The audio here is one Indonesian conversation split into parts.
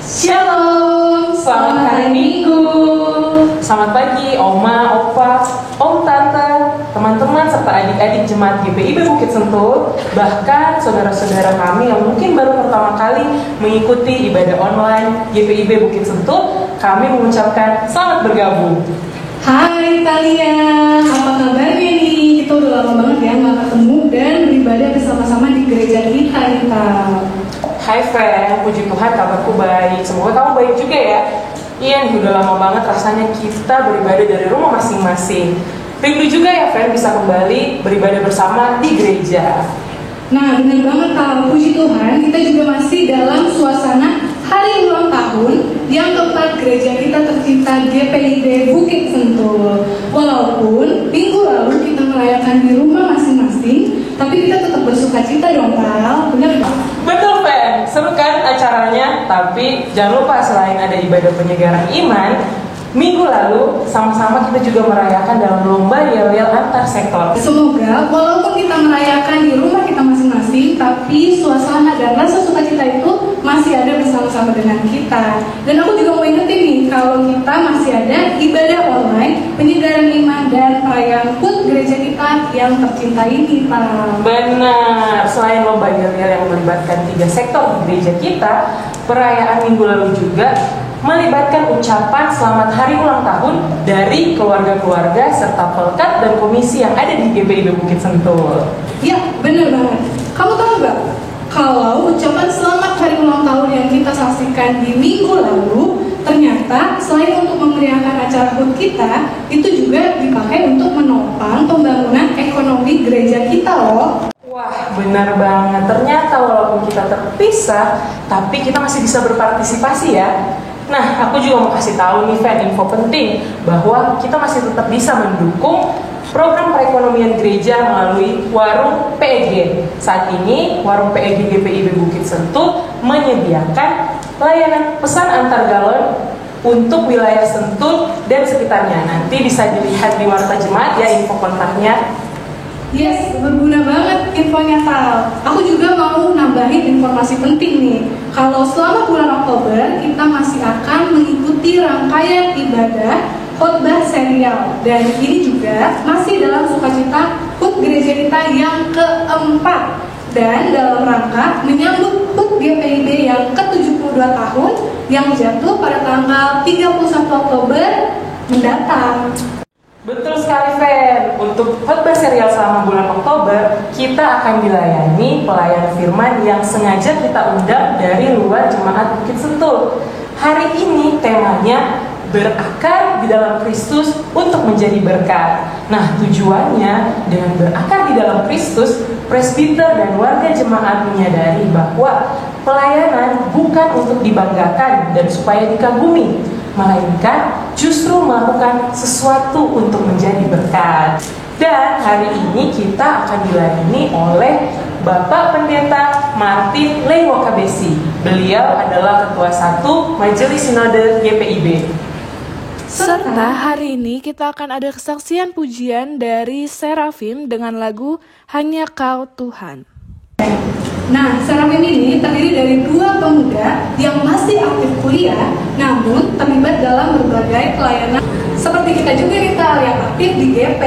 Shalom, selamat hari Minggu. Selamat pagi Oma, Opa, Om, Tante, teman-teman serta adik-adik jemaat GPIB Bukit Sentul, bahkan saudara-saudara kami yang mungkin baru pertama kali mengikuti ibadah online GPIB Bukit Sentul. Kami mengucapkan selamat bergabung. Hai kalian, apa kabarnya nih? Kita udah lama banget ya nggak ketemu dan beribadah bersama-sama di gereja kita. Hai Fan, puji Tuhan kabarku baik. Semoga kamu baik juga ya. Iya nih, udah lama banget rasanya kita beribadah dari rumah masing-masing. Rindu juga ya Fan bisa kembali beribadah bersama di gereja. Nah benar banget Kak, puji Tuhan kita juga masih dalam suasana hari ulang tahun yang keempat gereja kita tercinta GPIB Bukit Sentul. Walaupun minggu lalu kita merayakan di rumah masing-masing, tapi kita tetap bersuka cita dong Kak, benar nggak? Betul Fan, seru kan acaranya. Tapi jangan lupa selain ada ibadah penyegaran iman, minggu lalu sama-sama kita juga merayakan dalam lomba yel-yel antar sektor. Semoga walaupun kita merayakan di rumah kita masing-masing, tapi suasana dan rasa sukacita itu masih ada bersama-sama dengan kita. Dan aku juga mau ingetin nih, kalau kita masih ada ibadah online, penyegaran iman dan perayaan HUT gereja kita yang tercinta ini, Pak. Benar, selain lomba yel-yel yang melibatkan 3 sektor di gereja kita, perayaan minggu lalu juga melibatkan ucapan selamat hari ulang tahun dari keluarga-keluarga serta pelkat dan komisi yang ada di GPIB Bukit Sentul. Ya, benar banget. Kamu tahu nggak? Kalau ucapan selamat hari ulang tahun yang kita saksikan di minggu lalu, ternyata selain untuk memeriahkan acara HUT kita, itu juga dipakai untuk menopang pembangunan ekonomi gereja kita loh. Wah, benar banget. Ternyata walaupun kita terpisah, tapi kita masih bisa berpartisipasi ya. Nah, aku juga mau kasih tahu nih Fan, info penting bahwa kita masih tetap bisa mendukung program perekonomian gereja melalui warung PEG. Saat ini, warung PEG GPIB Bukit Sentul menyediakan layanan pesan antar galon untuk wilayah Sentul dan sekitarnya. Nanti bisa dilihat di warta jemaat ya info kontaknya. Yes, berguna banget infonya Tal. Aku juga mau nambahin informasi penting nih. Kalau selama bulan Oktober kita masih akan mengikuti rangkaian ibadah khotbah serial, dan ini juga masih dalam sukacita HUT gereja kita yang keempat, dan dalam rangka menyambut HUT GPIB yang ke-72 tahun yang jatuh pada tanggal 31 Oktober mendatang. Betul sekali Fan, untuk khotbah serial selama bulan Oktober kita akan dilayani pelayan firman yang sengaja kita undang dari luar jemaat Bukit Sentul. Hari ini temanya berakar di dalam Kristus untuk menjadi berkat. Nah, tujuannya dengan berakar di dalam Kristus, presbiter dan warga jemaat menyadari bahwa pelayanan bukan untuk dibanggakan dan supaya dikagumi, melainkan justru melakukan sesuatu untuk menjadi berkat. Dan hari ini kita akan dilayani oleh Bapak Pendeta Martin Leiwakabesi. Beliau adalah Ketua 1 Majelis Sinode GPIB. Serta hari ini kita akan ada kesaksian pujian dari Serafim dengan lagu Hanya Kau Tuhan. Nah, Serafim ini terdiri dari 2 pemuda yang masih aktif kuliah, namun terlibat dalam berbagai pelayanan. Seperti kita juga nih Tal, yang aktif di GP.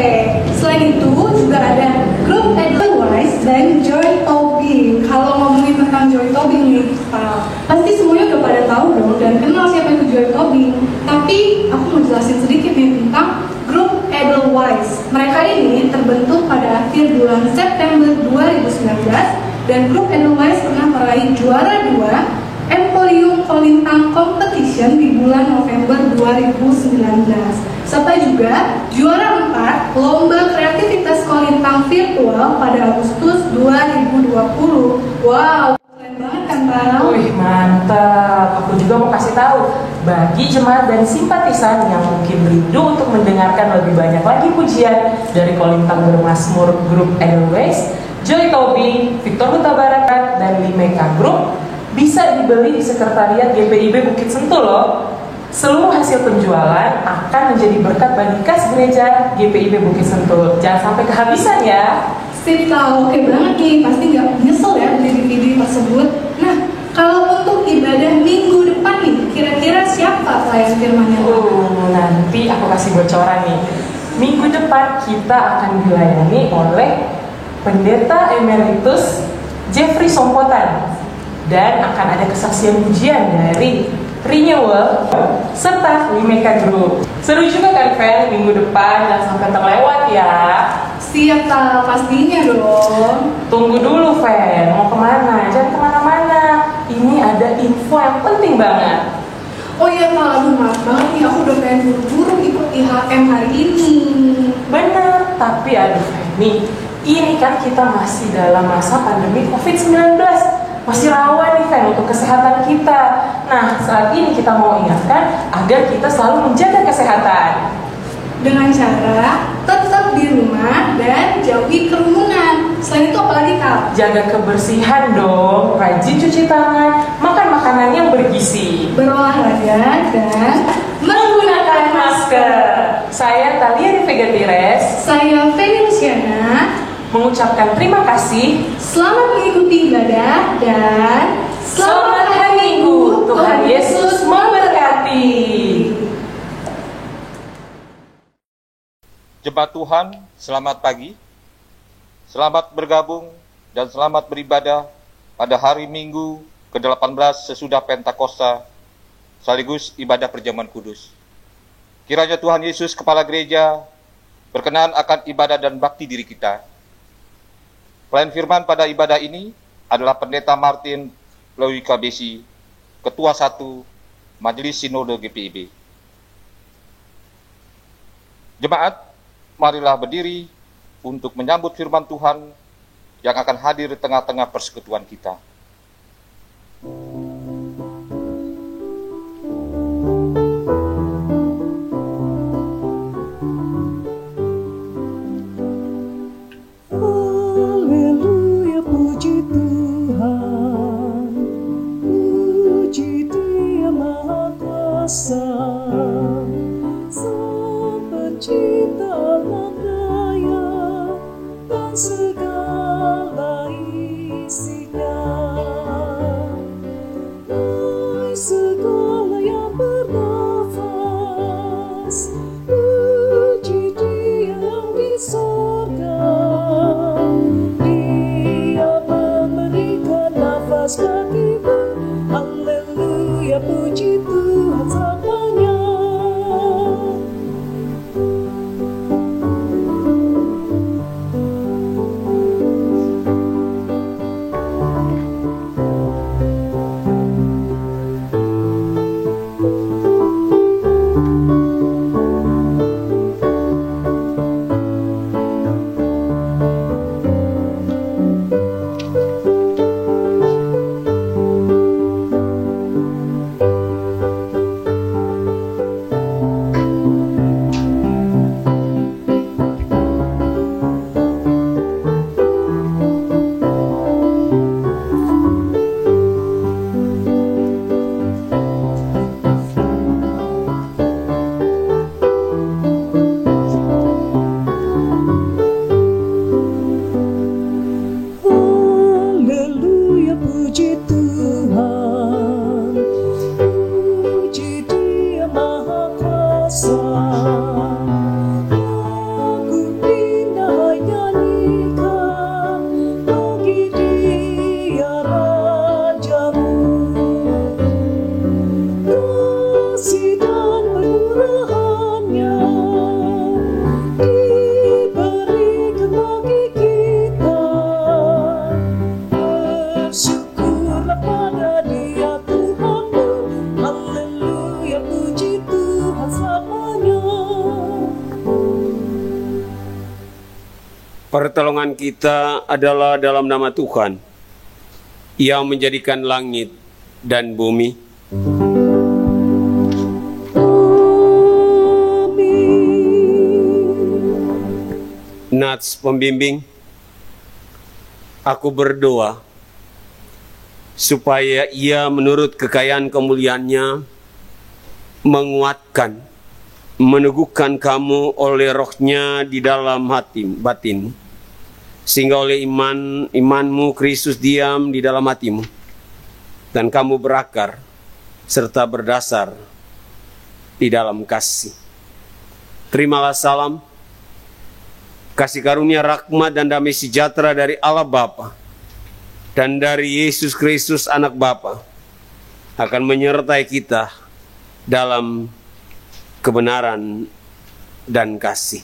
Selain itu juga ada grup Edelweiss dan Joy Tobing. Kalau ngomongin tentang Joy Tobing nih Tal, pasti semuanya udah pada tahu dong dan kenal siapa itu Joy Tobing. Tapi aku mau jelasin sedikit nih tentang grup Edelweiss. Mereka ini terbentuk pada akhir bulan September 2019. Dan grup Edelweiss pernah meraih juara 2 Emporium Kolintang Competition di bulan November 2019, serta juga juara 4 Lomba Kreativitas Kolintang Virtual pada Agustus 2020. Wow, keren banget kan Pak? Wih, mantap. Aku juga mau kasih tahu bagi jemaat dan simpatisan yang mungkin rindu untuk mendengarkan lebih banyak lagi pujian dari Kolintang Bermazmur grup Edelweiss, Joy Tobing, Victor Huta Barat, dan Limeka Group bisa dibeli di sekretariat GPIB Bukit Sentul loh. Seluruh hasil penjualan akan menjadi berkat bagi kas gereja GPIB Bukit Sentul. Jangan sampai kehabisan ya. Sip Tal, oke banget nih. Pasti nggak nyesel ya beli DVD tersebut. Nah, kalau untuk ibadah minggu depan nih pelayan firman-Nya? Nanti aku kasih bocoran nih. Minggu depan kita akan dilayani oleh Pendeta Emeritus Jeffrey Sompotan, dan akan ada kesaksian pujian dari Renewal serta Wimeka Group. Seru juga kan, Fen? Minggu depan jangan sampai terlewat ya. Siap, Tal, pastinya dong. Tunggu dulu, Fen. Mau kemana? Jangan kemana-mana. Ini ada info yang penting banget. Oh iya, Tal, aduh maaf banget nih, aku udah pengen buru-buru ikut IHM hari ini. Bener, tapi aduh Fen, nih, ini kan kita masih dalam masa pandemi COVID-19. Masih rawan nih, Fen, untuk kesehatan kita. Nah, saat ini kita mau ingatkan agar kita selalu menjaga kesehatan. Dengan cara tetap di rumah dan jauhi kerumunan. Selain itu apa lagi, Kak? Jaga kebersihan dong, rajin cuci tangan, makan makanan yang bergizi, Berolahraga dan menggunakan masker. Saya Talia Vega Tires. saya Feni Luciana. Mengucapkan terima kasih. Selamat mengikuti ibadah dan Selamat hari Minggu. Tuhan Yesus memberkati. Jemaat Tuhan, selamat pagi. Selamat bergabung dan selamat beribadah pada hari Minggu ke-18 sesudah Pentakosta, sekaligus ibadah perjamuan kudus. Kiranya Tuhan Yesus, Kepala Gereja, berkenan akan ibadah dan bakti diri kita. Pelayan firman pada ibadah ini adalah Pendeta Martin Lewika Besi, Ketua 1 Majelis Sinode GPIB. Jemaat, marilah berdiri untuk menyambut firman Tuhan yang akan hadir di tengah-tengah persekutuan kita. Haleluya, puji Tuhan, puji Dia Maha Kuasa, Sang Pencipta alam raya dan segala isinya. Hai segala yang bernafas, puji Dia yang di sorga. Dia memberikan nafas bagimu. Haleluya, puji Tuhan selamanya. Haleluya, puji Tuhan, puji Dia Maha Kuasa. Lagu indah nyanyikan bagi Dia Rajamu. Kasih dan pemurahan-Nya diberikan bagi kita. Bersyukurlah pada Dia Tuhanmu. Haleluya, puji Tuhan selamanya. Pertolongan kita adalah dalam nama Tuhan yang menjadikan langit dan bumi. Nats pembimbing, aku berdoa supaya Ia menurut kekayaan kemuliaan-Nya menguatkan, meneguhkan kamu oleh roh-Nya di dalam hati batin, sehingga oleh imanmu Kristus diam di dalam hatimu, dan kamu berakar serta berdasar di dalam kasih. Terimalah salam, kasih karunia, rahmat dan damai sejahtera dari Allah Bapa dan dari Yesus Kristus Anak Bapa akan menyertai kita dalam kebenaran dan kasih.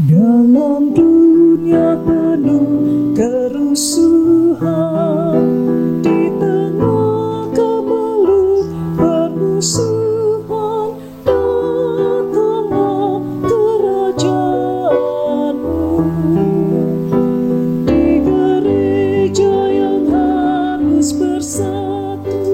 Dalam dunia penuh kerusuhan, di tengah kemelut permusuhan, datanglah kerajaanmu. Di gereja yang harus bersatu,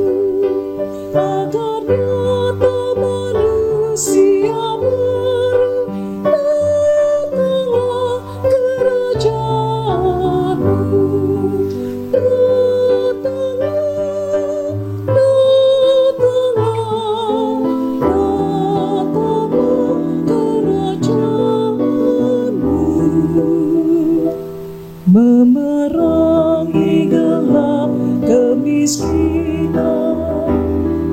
agar nyata manusia baru, datanglah kerajaanmu. Memerangi gelap kemiskinan,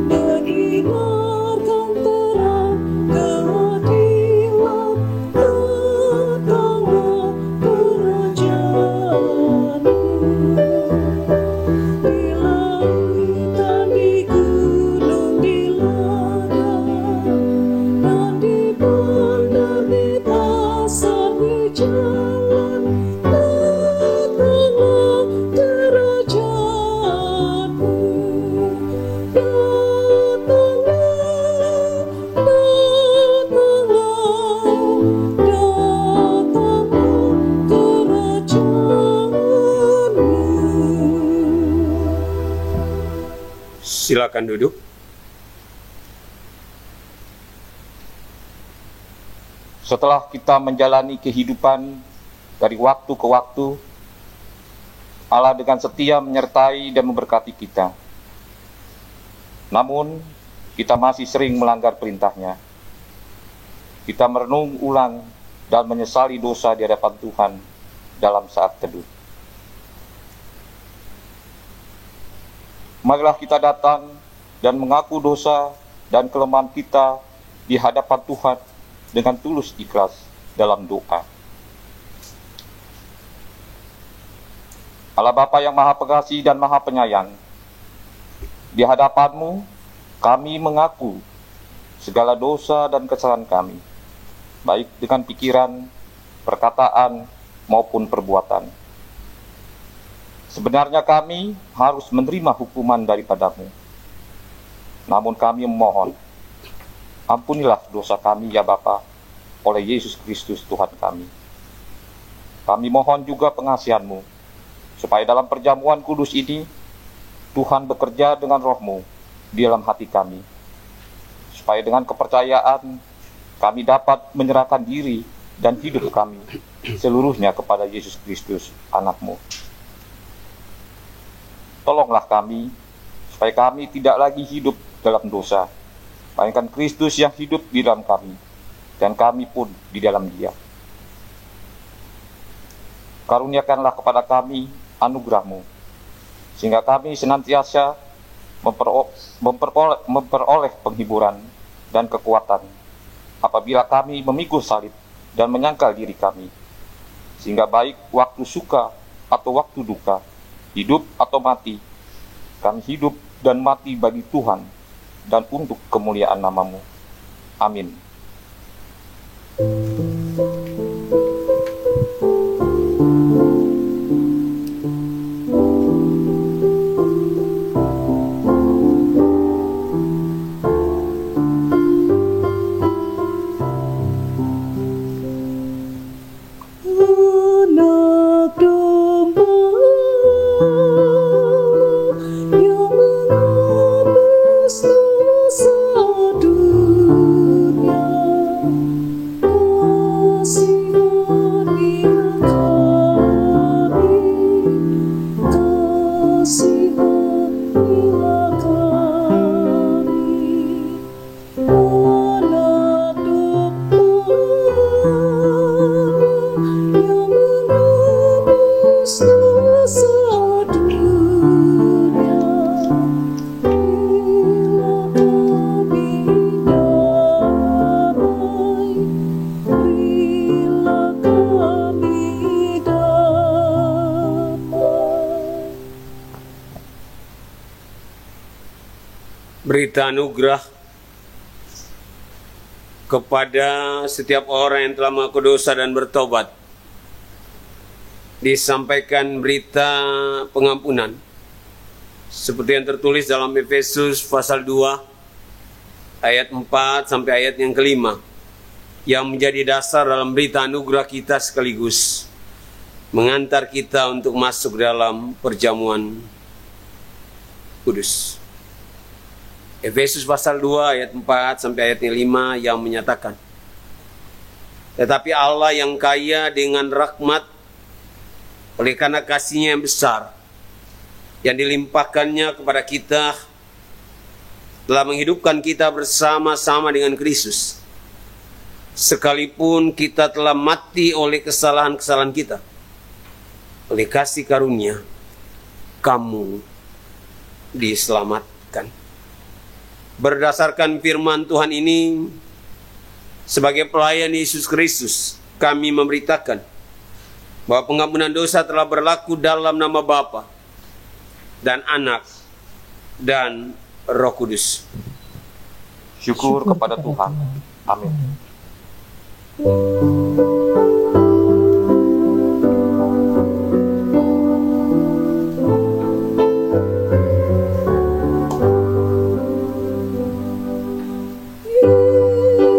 menyinarkan terang keadilan, datanglah kerajaanmu. Di lautan, di gunung, di ladang, dan di bandar, di pasar, di jalan, datanglah kerajaanmu. Silakan duduk. Setelah kita menjalani kehidupan dari waktu ke waktu, Allah dengan setia menyertai dan memberkati kita. Namun, kita masih sering melanggar perintah-Nya. Kita merenung ulang dan menyesali dosa di hadapan Tuhan dalam saat teduh. Marilah kita datang dan mengaku dosa dan kelemahan kita di hadapan Tuhan dengan tulus ikhlas dalam doa. Allah Bapa yang Maha Pengasih dan Maha Penyayang, di hadapan-Mu kami mengaku segala dosa dan kesalahan kami, baik dengan pikiran, perkataan, maupun perbuatan. Sebenarnya kami harus menerima hukuman daripada-Mu. Namun kami memohon, ampunilah dosa kami ya Bapa, oleh Yesus Kristus Tuhan kami. Kami mohon juga pengasihan-Mu, supaya dalam perjamuan kudus ini, Tuhan bekerja dengan Roh-Mu di dalam hati kami, supaya dengan kepercayaan kami dapat menyerahkan diri dan hidup kami seluruhnya kepada Yesus Kristus, Anak-Mu. Tolonglah kami, supaya kami tidak lagi hidup dalam dosa, melainkan Kristus yang hidup di dalam kami, dan kami pun di dalam Dia. Karuniakanlah kepada kami anugerah-Mu, sehingga kami senantiasa memperoleh penghiburan dan kekuatan apabila kami memikul salib dan menyangkal diri kami, sehingga baik waktu suka atau waktu duka, hidup atau mati, kami hidup dan mati bagi Tuhan dan untuk kemuliaan nama-Mu. Amin. Anak domba yang menebus dosa dunia, berita anugerah kepada setiap orang yang telah mengaku dosa dan bertobat. Disampaikan berita pengampunan seperti yang tertulis dalam Efesus pasal 2 ayat 4 sampai ayat yang kelima, yang menjadi dasar dalam berita anugerah kita sekaligus mengantar kita untuk masuk dalam perjamuan kudus. Efesus pasal 2 ayat 4 sampai ayat 5 yang menyatakan, tetapi Allah yang kaya dengan rahmat oleh karena kasih-Nya yang besar yang dilimpahkannya kepada kita, telah menghidupkan kita bersama-sama dengan Kristus, sekalipun kita telah mati oleh kesalahan-kesalahan kita. Oleh kasih karunia kamu diselamatkan. Berdasarkan firman Tuhan ini, sebagai pelayan Yesus Kristus, kami memberitakan bahwa pengampunan dosa telah berlaku dalam nama Bapa dan Anak dan Roh Kudus. Syukur kepada Tuhan. Amin.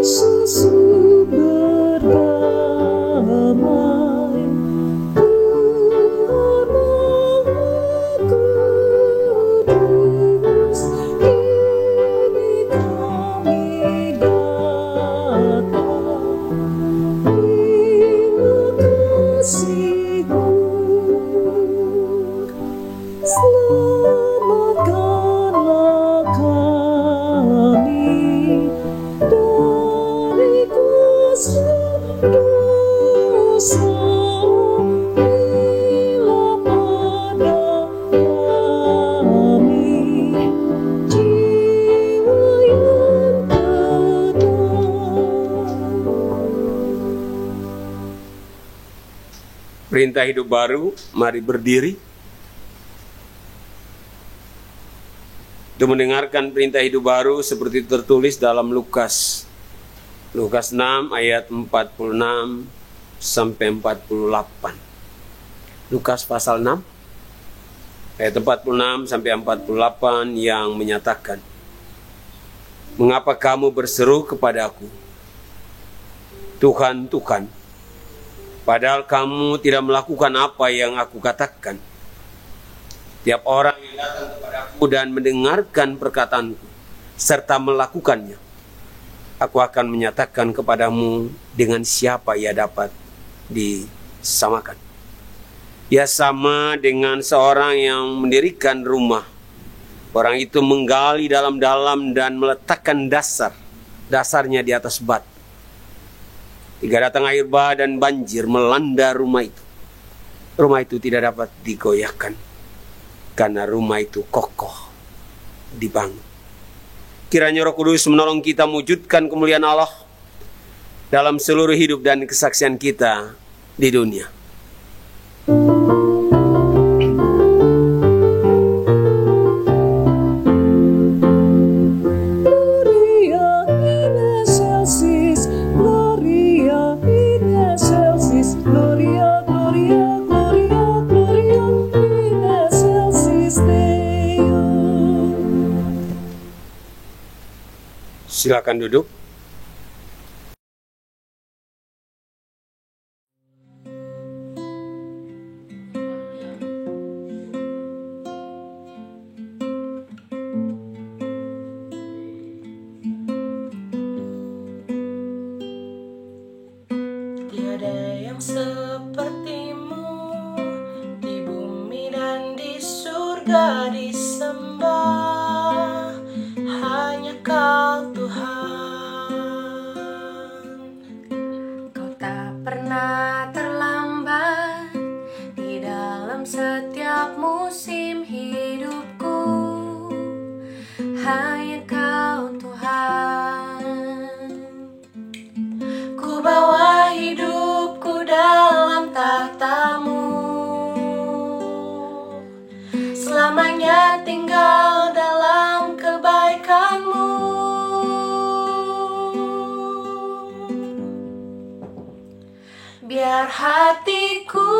Yesus sumber damai, Tuhan Maha Kudus, kini kami datang, terima kasih-Mu, selamatkanlah kami dari kuasa dosa, berilah pada kami jiwa yang tenang. Perintah hidup baru, mari berdiri untuk mendengarkan perintah hidup baru seperti tertulis dalam Lukas 6 ayat 46 sampai 48. Lukas pasal 6 ayat 46 sampai 48 yang menyatakan, mengapa kamu berseru kepadaku, Tuhan, Tuhan, padahal kamu tidak melakukan apa yang aku katakan. Tiap orang yang datang kepadaku dan mendengarkan perkataanku serta melakukannya, aku akan menyatakan kepadamu dengan siapa ia dapat disamakan. Ia sama dengan seorang yang mendirikan rumah. Orang itu menggali dalam-dalam dan meletakkan dasarnya di atas batu. Hingga datang air bah dan banjir melanda rumah itu. Rumah itu tidak dapat digoyahkan karena rumah itu kokoh dibangun. Kiranya Roh Kudus menolong kita mewujudkan kemuliaan Allah dalam seluruh hidup dan kesaksian kita di dunia. Gloria in excelsis, Gloria in excelsis, Gloria, Gloria, Gloria, Gloria in excelsis Deo. Silakan duduk. Tiada yang sepertimu di bumi dan di surga disembah, hanya Kau Tuhan. Kau tak pernah terlambat di dalam setiap musim hidupku, hanya Kau Tuhan. Ku bawa hidupku dalam tahta-Mu, selamanya tinggal dalam kebaikan. hatiku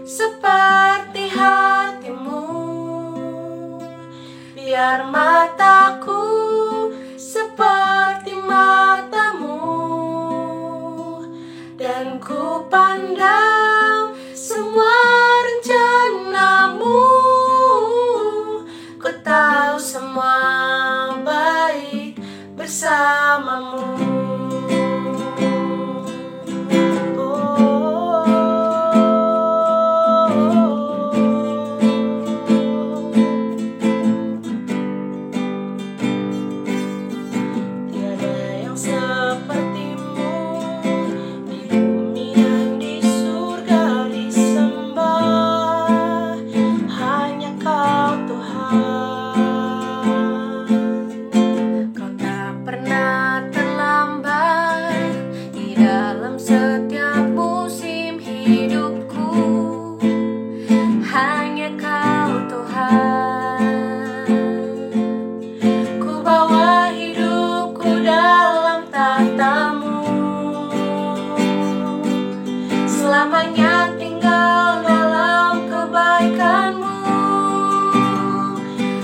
seperti hatimu, biar mataku seperti matamu, dan ku pandang semua rencanamu. Ku tahu semua baik bersamamu. Selamanya tinggal dalam kebaikanmu,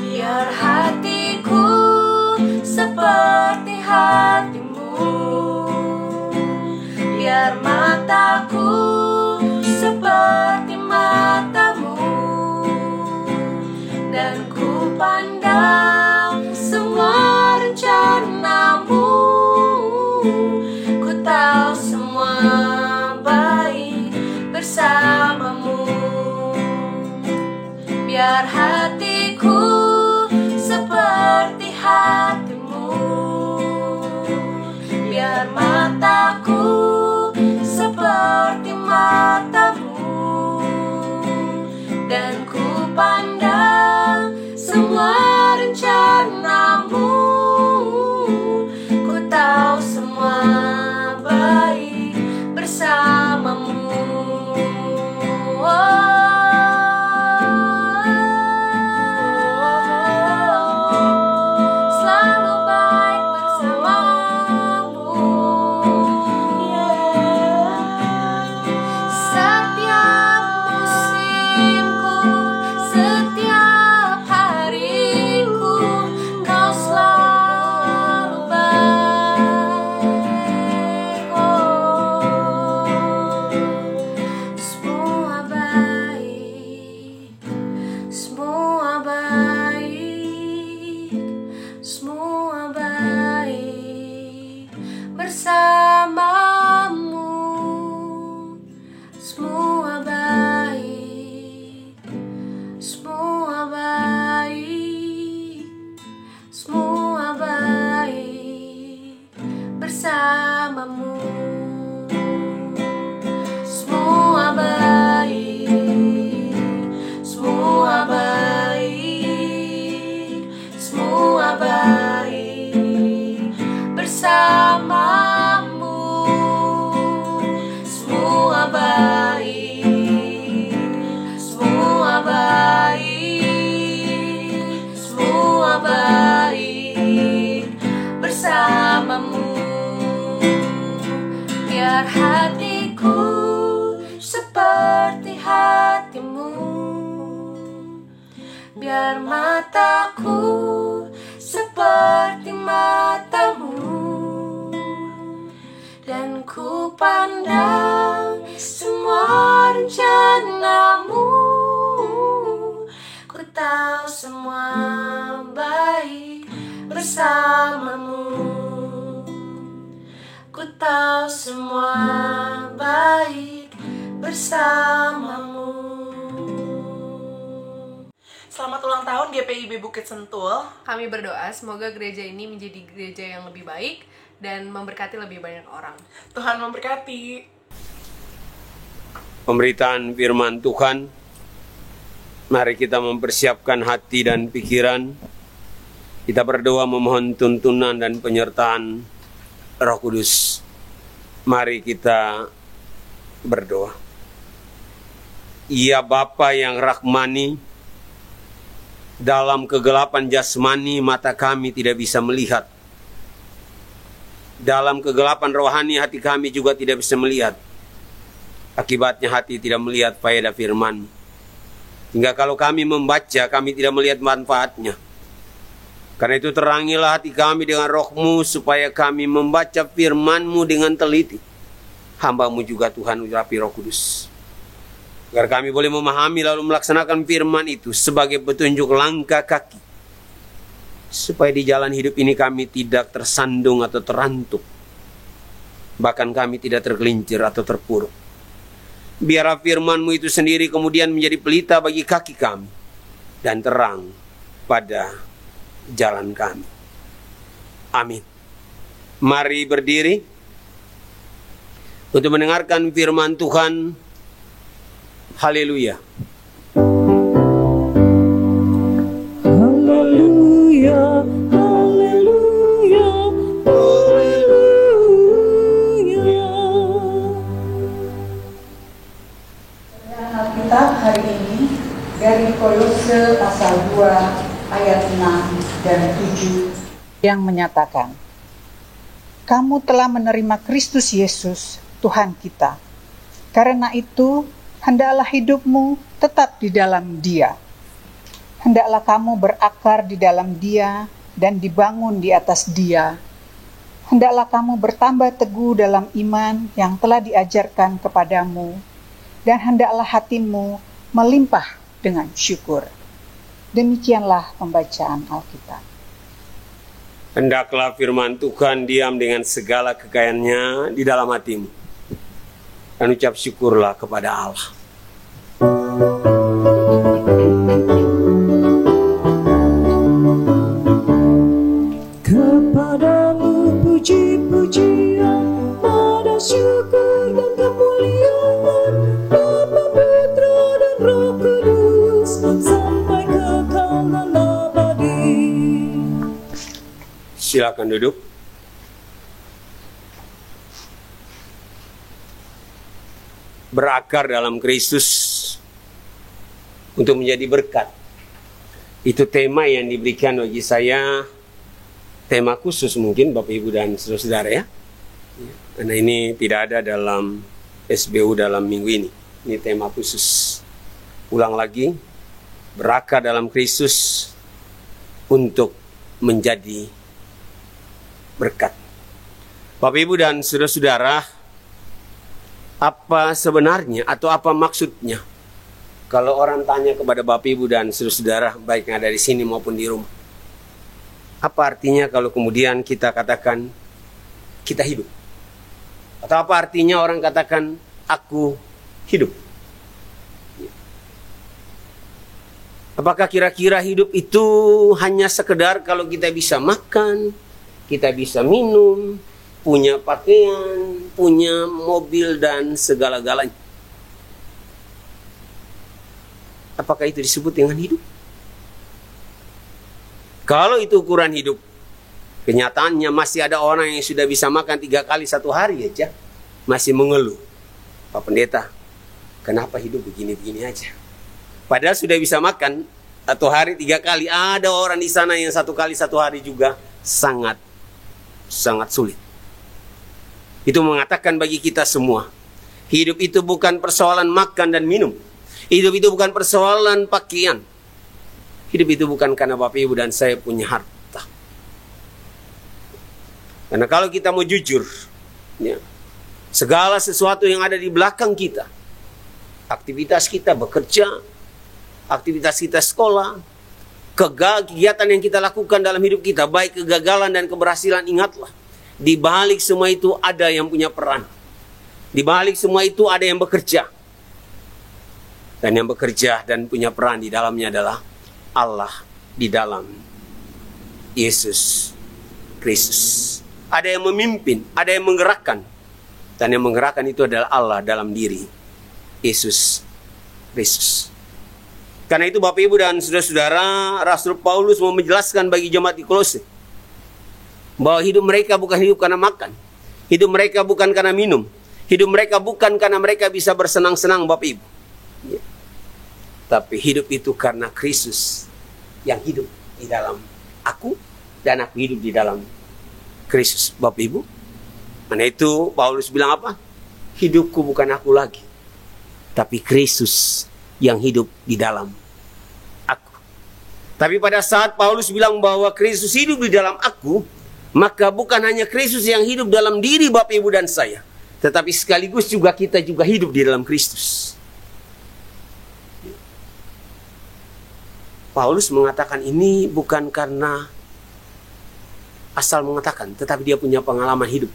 biar hatiku seperti hatimu, biar mataku seperti matamu, dan ku pandang semua rencanamu. Ku tahu semua baik bersamamu, biar hatiku seperti hatimu, biar mataku seperti matamu, dan ku pandang semua rencanamu. Ku tahu semua baik bersamamu. Selalu baik bersamamu. Setiap musimku, setiap hariku, kau selalu baik. Semua baik, semua baik, semua baik bersamamu. Semua baik, semua baik, semua baik bersamamu. Semua baik, semua baik, semua baik bersamamu. Semua baik, semua baik, semua baik bersamamu, biar hatiku seperti hatimu, biar mataku seperti matamu, dan ku pandang semua rencanamu. Ku tahu semua baik bersamamu. Ku tahu semua baik bersamamu. Selamat ulang tahun GPIB Bukit Sentul. Kami berdoa semoga gereja ini menjadi gereja yang lebih baik dan memberkati lebih banyak orang. Tuhan memberkati. Pemberitaan firman Tuhan. Mari kita mempersiapkan hati dan pikiran. Kita berdoa memohon tuntunan dan penyertaan Roh Kudus. Mari kita berdoa. Ya Bapa yang rahmani, dalam kegelapan jasmani mata kami tidak bisa melihat. Dalam kegelapan rohani hati kami juga tidak bisa melihat. Akibatnya hati tidak melihat faedah firman-Mu. Hingga kalau kami membaca, kami tidak melihat manfaatnya. Karena itu terangilah hati kami dengan roh-Mu, supaya kami membaca firman-Mu dengan teliti. Hamba-Mu juga Tuhan, urapi Roh Kudus. Agar kami boleh memahami lalu melaksanakan firman itu sebagai petunjuk langkah kaki. Supaya di jalan hidup ini kami tidak tersandung atau terantuk. Bahkan kami tidak tergelincir atau terpuruk. Biarlah firman-Mu itu sendiri kemudian menjadi pelita bagi kaki kami. Dan terang pada jalan kami. Amin. Mari berdiri untuk mendengarkan firman Tuhan. Haleluya. Haleluya, haleluya, haleluya. Alkitab hari ini dari Kolose pasal 2 ayat 6 dan 7 yang menyatakan, kamu telah menerima Kristus Yesus Tuhan kita. Karena itu hendaklah hidupmu tetap di dalam Dia. Hendaklah kamu berakar di dalam Dia dan dibangun di atas Dia. Hendaklah kamu bertambah teguh dalam iman yang telah diajarkan kepadamu, dan hendaklah hatimu melimpah dengan syukur. Demikianlah pembacaan Alkitab. Hendaklah firman Tuhan diam dengan segala kekayaannya di dalam hatimu. Dan ucap syukurlah kepada Allah. Kepadamu puji-pujian, pada syukur dan kemuliaan, Bapa, Putra dan Roh Kudus, sampai kekal dan abadi. Silakan duduk. Berakar dalam Kristus untuk menjadi berkat. Itu tema yang diberikan bagi saya, tema khusus mungkin Bapak Ibu dan saudara-saudara ya. Karena ini tidak ada dalam SBU dalam minggu ini. Ini tema khusus. Ulang lagi, berakar dalam Kristus untuk menjadi berkat. Bapak Ibu dan saudara-saudara, apa sebenarnya atau apa maksudnya kalau orang tanya kepada Bapak Ibu dan saudara-saudara, baik yang ada di sini maupun di rumah, apa artinya kalau kemudian kita katakan kita hidup? Atau apa artinya orang katakan aku hidup? Apakah kira-kira hidup itu hanya sekedar kalau kita bisa makan, kita bisa minum, punya pakaian, punya mobil dan segala-galanya? Apakah itu disebut dengan hidup? Kalau itu ukuran hidup, kenyataannya masih ada orang yang sudah bisa makan 3 kali 1 hari aja masih mengeluh, Pak Pendeta, kenapa hidup begini-begini aja? Padahal sudah bisa makan 1 hari 3 kali. Ada orang di sana yang 1 kali 1 hari juga sangat sulit. Itu mengatakan bagi kita semua, hidup itu bukan persoalan makan dan minum. Hidup itu bukan persoalan pakaian. Hidup itu bukan karena Bapak Ibu dan saya punya harta. Karena kalau kita mau jujur, ya, segala sesuatu yang ada di belakang kita, aktivitas kita bekerja, aktivitas kita sekolah, kegiatan yang kita lakukan dalam hidup kita, baik kegagalan dan keberhasilan, ingatlah, di balik semua itu ada yang punya peran. Di balik semua itu ada yang bekerja. Dan yang bekerja dan punya peran di dalamnya adalah Allah di dalam Yesus Kristus. Ada yang memimpin, ada yang menggerakkan. Dan yang menggerakkan itu adalah Allah dalam diri Yesus Kristus. Karena itu Bapak Ibu dan saudara-saudara, Rasul Paulus mau menjelaskan bagi jemaat di Kolose bahwa hidup mereka bukan hidup karena makan, hidup mereka bukan karena minum, hidup mereka bukan karena mereka bisa bersenang-senang, Bapak Ibu, ya. Tapi hidup itu karena Kristus yang hidup di dalam aku, dan aku hidup di dalam Kristus, Bapak Ibu. Karena itu Paulus bilang apa? Hidupku bukan aku lagi, tapi Kristus yang hidup di dalam aku. Tapi pada saat Paulus bilang bahwa Kristus hidup di dalam aku, maka bukan hanya Kristus yang hidup dalam diri Bapak Ibu dan saya, tetapi sekaligus juga kita juga hidup di dalam Kristus. Paulus mengatakan ini bukan karena asal mengatakan, tetapi dia punya pengalaman hidup.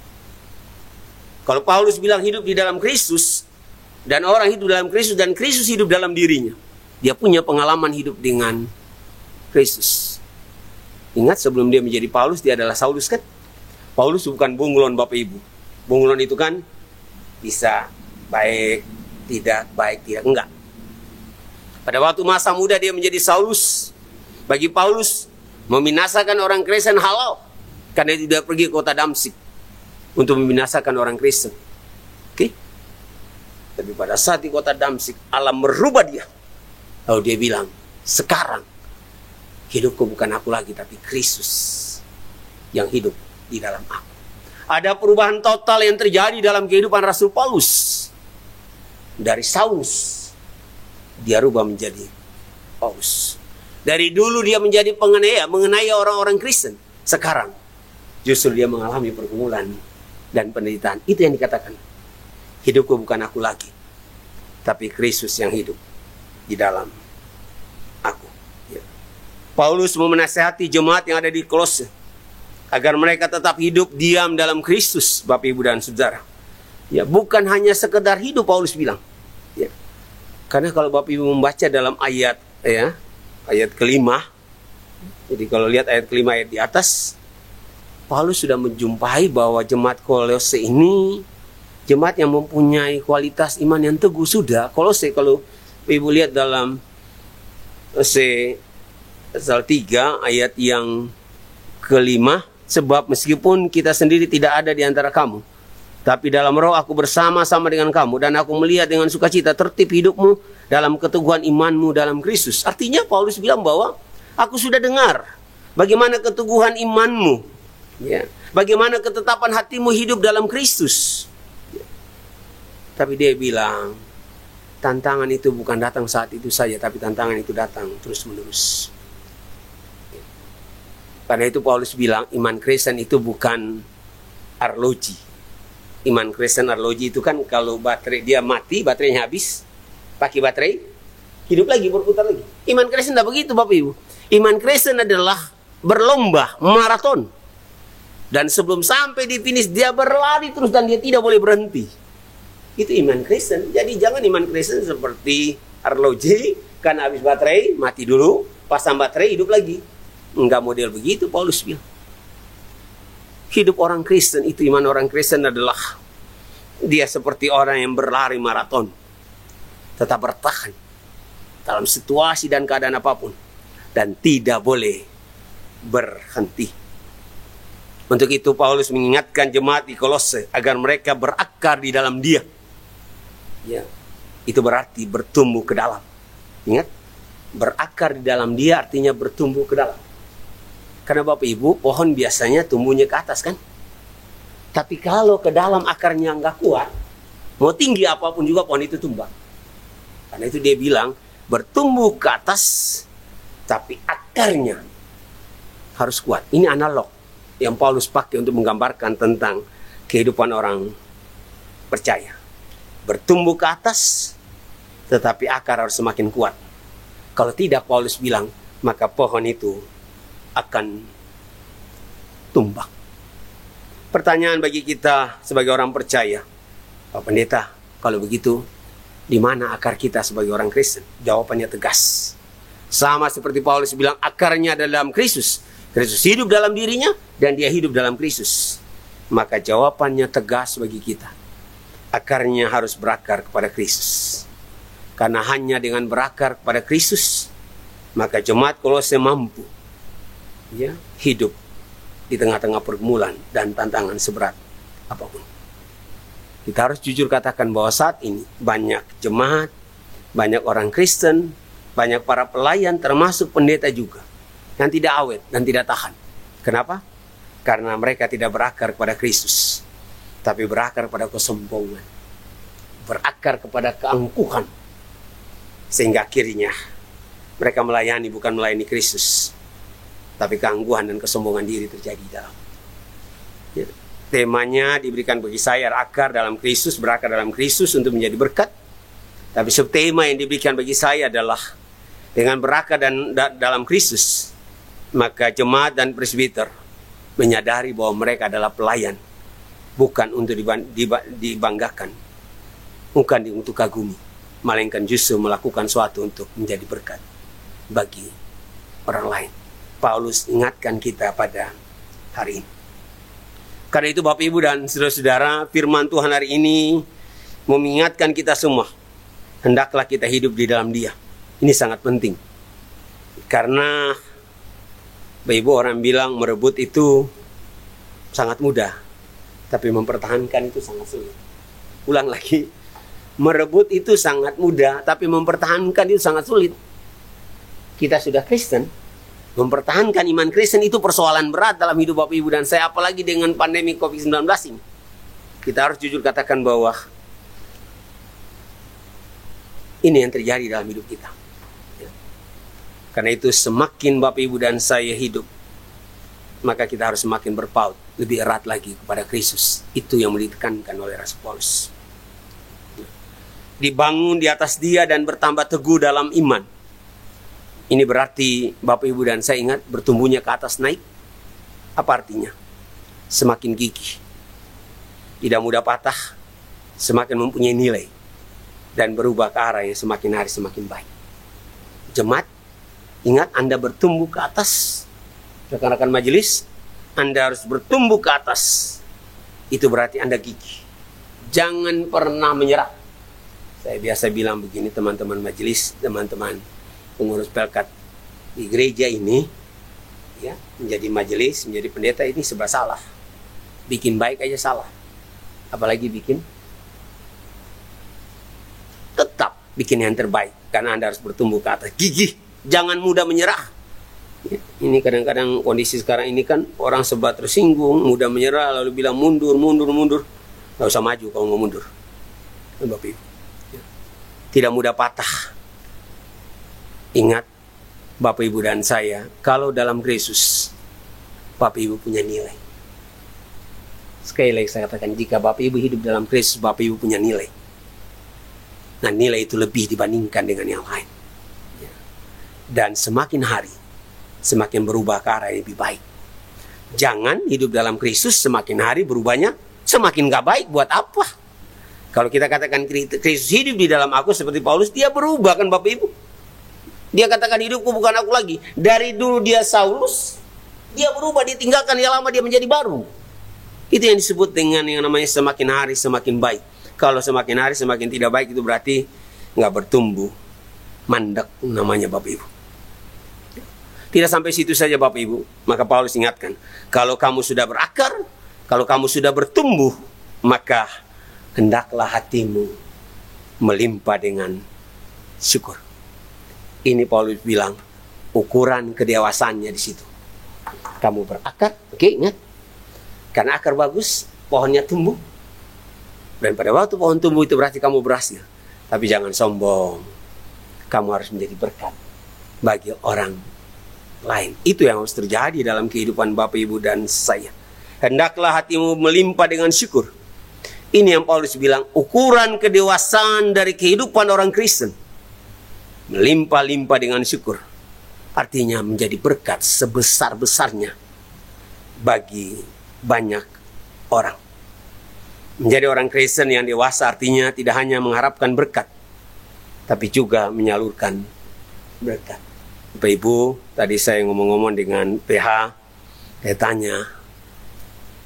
Kalau Paulus bilang hidup di dalam Kristus, dan orang hidup dalam Kristus, dan Kristus hidup dalam dirinya, dia punya pengalaman hidup dengan Kristus. Ingat sebelum dia menjadi Paulus, dia adalah Saulus kan? Paulus bukan bunglon Bapak Ibu. Bunglon itu kan bisa baik, tidak, enggak. Pada waktu masa muda dia menjadi Saulus. Bagi Paulus, membinasakan orang Kristen halal, karena dia pergi ke kota Damsyik untuk membinasakan orang Kristen. Oke? Tapi pada saat di kota Damsyik, Allah merubah dia. Lalu dia bilang, sekarang hidupku bukan aku lagi, tapi Kristus yang hidup di dalam aku. Ada perubahan total yang terjadi dalam kehidupan Rasul Paulus. Dari Saulus, dia rubah menjadi Paulus. Dari dulu dia menjadi mengenai orang-orang Kristen. Sekarang justru dia mengalami pergumulan dan penderitaan. Itu yang dikatakan, hidupku bukan aku lagi, tapi Kristus yang hidup di dalam aku. Ya. Paulus menasihati jemaat yang ada di Kolose agar mereka tetap hidup diam dalam Kristus, Bapak Ibu dan Saudara. Ya, bukan hanya sekedar hidup, Paulus bilang. Ya. Karena kalau Bapak Ibu membaca dalam ayat kelima, jadi kalau lihat ayat kelima, ayat di atas, Paulus sudah menjumpai bahwa jemaat Kolose ini jemaat yang mempunyai kualitas iman yang teguh. Sudah Kolose, kalau Ibu lihat dalam pasal 3 ayat yang kelima, sebab meskipun kita sendiri tidak ada di antara kamu, tapi dalam roh aku bersama-sama dengan kamu, dan aku melihat dengan sukacita tertib hidupmu dalam keteguhan imanmu dalam Kristus. Artinya Paulus bilang bahwa aku sudah dengar bagaimana keteguhan imanmu, ya, bagaimana ketetapan hatimu hidup dalam Kristus. Ya. Tapi dia bilang, tantangan itu bukan datang saat itu saja, tapi tantangan itu datang terus-menerus. Ya. Karena itu Paulus bilang, iman Kristen itu bukan arloji. Iman Kristen arloji itu kan kalau baterai dia mati, baterainya habis, pakai baterai, hidup lagi, berputar lagi. Iman Kristen tidak begitu, Bapak Ibu. Iman Kristen adalah berlomba, maraton. Dan sebelum sampai di finish, dia berlari terus dan dia tidak boleh berhenti. Itu iman Kristen. Jadi jangan iman Kristen seperti arloji, kan habis baterai, mati dulu, pasang baterai, hidup lagi. Enggak model begitu, Paulus bilang. Hidup orang Kristen itu, iman orang Kristen adalah dia seperti orang yang berlari maraton, tetap bertahan dalam situasi dan keadaan apapun, dan tidak boleh berhenti. Untuk itu Paulus mengingatkan jemaat di Kolose agar mereka berakar di dalam dia. Ya, itu berarti bertumbuh ke dalam. Ingat, berakar di dalam dia artinya bertumbuh ke dalam. Karena Bapak Ibu, pohon biasanya tumbuhnya ke atas kan? Tapi kalau ke dalam akarnya nggak kuat, mau tinggi apapun juga pohon itu tumbang. Karena itu dia bilang, bertumbuh ke atas, tapi akarnya harus kuat. Ini analog yang Paulus pakai untuk menggambarkan tentang kehidupan orang percaya. Bertumbuh ke atas, tetapi akar harus semakin kuat. Kalau tidak, Paulus bilang, maka pohon itu akan tumbang. Pertanyaan bagi kita sebagai orang percaya, Pak Pendeta, kalau begitu, di mana akar kita sebagai orang Kristen? Jawabannya tegas. Sama seperti Paulus bilang, akarnya dalam Kristus. Kristus hidup dalam dirinya, dan dia hidup dalam Kristus. Maka jawabannya tegas bagi kita. Akarnya harus berakar kepada Kristus. Karena hanya dengan berakar kepada Kristus, maka jemaat Kolose mampu hidup di tengah-tengah pergumulan dan tantangan seberat apapun. Kita harus jujur katakan bahwa saat ini banyak jemaat, banyak orang Kristen, banyak para pelayan termasuk pendeta juga yang tidak awet dan tidak tahan. Kenapa? Karena mereka tidak berakar kepada Kristus, tapi berakar pada kesombongan. berakar kepada keangkuhan, sehingga akhirnya mereka melayani bukan melayani Kristus, tapi keangkuhan dan kesombongan diri terjadi dalam. Ya. Temanya diberikan bagi saya akar dalam Kristus, berakar dalam Kristus untuk menjadi berkat. Tapi subtema yang diberikan bagi saya adalah dengan berakar dan dalam Kristus, maka jemaat dan presbiter menyadari bahwa mereka adalah pelayan, bukan untuk dibanggakan, bukan untuk kagumi, melainkan justru melakukan sesuatu untuk menjadi berkat bagi orang lain. Paulus ingatkan kita pada hari ini. Karena itu Bapak Ibu dan saudara-saudara, firman Tuhan hari ini mengingatkan kita semua, hendaklah kita hidup di dalam Dia. Ini sangat penting. Karena Bapak Ibu, orang bilang merebut itu sangat mudah, tapi mempertahankan itu sangat sulit. Ulang lagi, merebut itu sangat mudah, tapi mempertahankan itu sangat sulit. Kita sudah Kristen, mempertahankan iman Kristen itu persoalan berat dalam hidup Bapak Ibu dan saya, apalagi dengan pandemi COVID-19 ini. Kita harus jujur katakan bahwa ini yang terjadi dalam hidup kita. Ya. Karena itu semakin Bapak Ibu dan saya hidup, maka kita harus semakin berpaut lebih erat lagi kepada Kristus. Itu yang ditekankan oleh Rasul Paulus. Dibangun di atas Dia dan bertambah teguh dalam iman. Ini berarti Bapak Ibu dan saya ingat, bertumbuhnya ke atas naik. Apa artinya? Semakin gigih, tidak mudah patah, semakin mempunyai nilai, dan berubah ke arah yang semakin hari semakin baik. Jemaat, ingat Anda bertumbuh ke atas. Rekan-rekan majelis, Anda harus bertumbuh ke atas. Itu berarti Anda gigih. Jangan pernah menyerah. Saya biasa bilang begini, teman-teman majelis, teman-teman pengurus pelkat di gereja ini, ya, menjadi majelis, menjadi pendeta ini serba salah. Bikin baik aja salah, apalagi tetap bikin yang terbaik. Karena Anda harus bertumbuh ke atas, gigih, jangan mudah menyerah. Ya, ini kadang-kadang kondisi sekarang ini kan orang serba tersinggung, mudah menyerah, lalu bilang mundur. Gak usah maju kalau mau mundur. Bapak Ibu, ya. Tidak mudah patah. Ingat, Bapak Ibu dan saya, kalau dalam Kristus, Bapak Ibu punya nilai. Sekali lagi saya katakan, jika Bapak Ibu hidup dalam Kristus, Bapak Ibu punya nilai. Nah, nilai itu lebih dibandingkan dengan yang lain. Dan semakin hari, semakin berubah ke arah yang lebih baik. Jangan hidup dalam Kristus, semakin hari berubahnya semakin gak baik. Buat apa? Kalau kita katakan Kristus hidup di dalam aku seperti Paulus, dia berubah kan Bapak Ibu? Dia katakan hidupku bukan aku lagi. Dari dulu dia Saulus, dia berubah, dia tinggalkan yang lama, dia menjadi baru. Itu yang disebut dengan yang namanya semakin hari semakin baik. Kalau semakin hari semakin tidak baik, itu berarti nggak bertumbuh, mandek namanya Bapak Ibu. Tidak sampai situ saja Bapak Ibu. Maka Paulus ingatkan, kalau kamu sudah berakar, kalau kamu sudah bertumbuh, maka hendaklah hatimu melimpah dengan syukur. Ini Paulus bilang, ukuran kedewasaannya di situ. Kamu berakar, oke, ingat. Karena akar bagus, pohonnya tumbuh. Dan pada waktu pohon tumbuh itu berarti kamu berhasil. Tapi jangan sombong. Kamu harus menjadi berkat bagi orang lain. Itu yang harus terjadi dalam kehidupan Bapak Ibu dan saya. Hendaklah hatimu melimpah dengan syukur. Ini yang Paulus bilang, ukuran kedewasaan dari kehidupan orang Kristen. Melimpah-limpah dengan syukur. Artinya menjadi berkat sebesar-besarnya bagi banyak orang. Menjadi orang Kristen yang dewasa artinya tidak hanya mengharapkan berkat, tapi juga menyalurkan berkat. Bapak Ibu, tadi saya ngomong-ngomong dengan PH, saya tanya,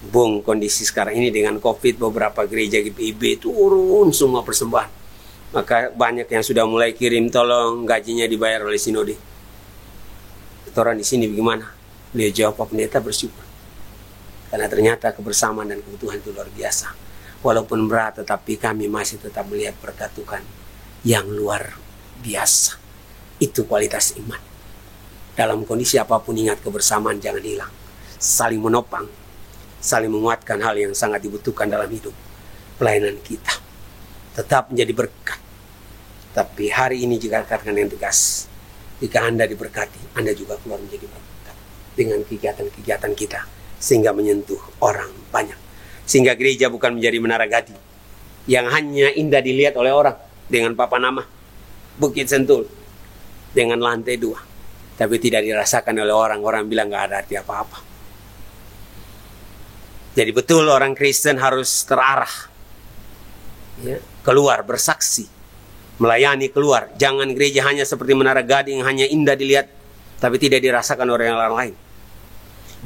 Bung, kondisi sekarang ini dengan COVID, beberapa gereja GPIB turun semua persembahan. Maka banyak yang sudah mulai kirim, tolong gajinya dibayar oleh sinode. Orang di sini bagaimana? Beliau jawab, Pak Pendeta bersyukur. Karena ternyata kebersamaan dan kebutuhan itu luar biasa. Walaupun berat, tetapi kami masih tetap melihat berkat Tuhan yang luar biasa. Itu kualitas iman. Dalam kondisi apapun ingat kebersamaan jangan hilang. Saling menopang, saling menguatkan hal yang sangat dibutuhkan dalam hidup pelayanan kita. tetap menjadi berkat. Tapi hari ini juga katakan yang tegas, jika Anda diberkati, Anda juga keluar menjadi berkat dengan kegiatan-kegiatan kita, sehingga menyentuh orang banyak. Sehingga gereja bukan menjadi menara Gadi yang hanya indah dilihat oleh orang dengan papan nama Bukit Sentul dengan lantai 2, tapi tidak dirasakan oleh orang bilang nggak ada arti apa-apa. Jadi betul orang Kristen harus terarah, ya, keluar bersaksi, melayani keluar. Jangan gereja hanya seperti menara Gading, hanya indah dilihat tapi tidak dirasakan oleh orang lain.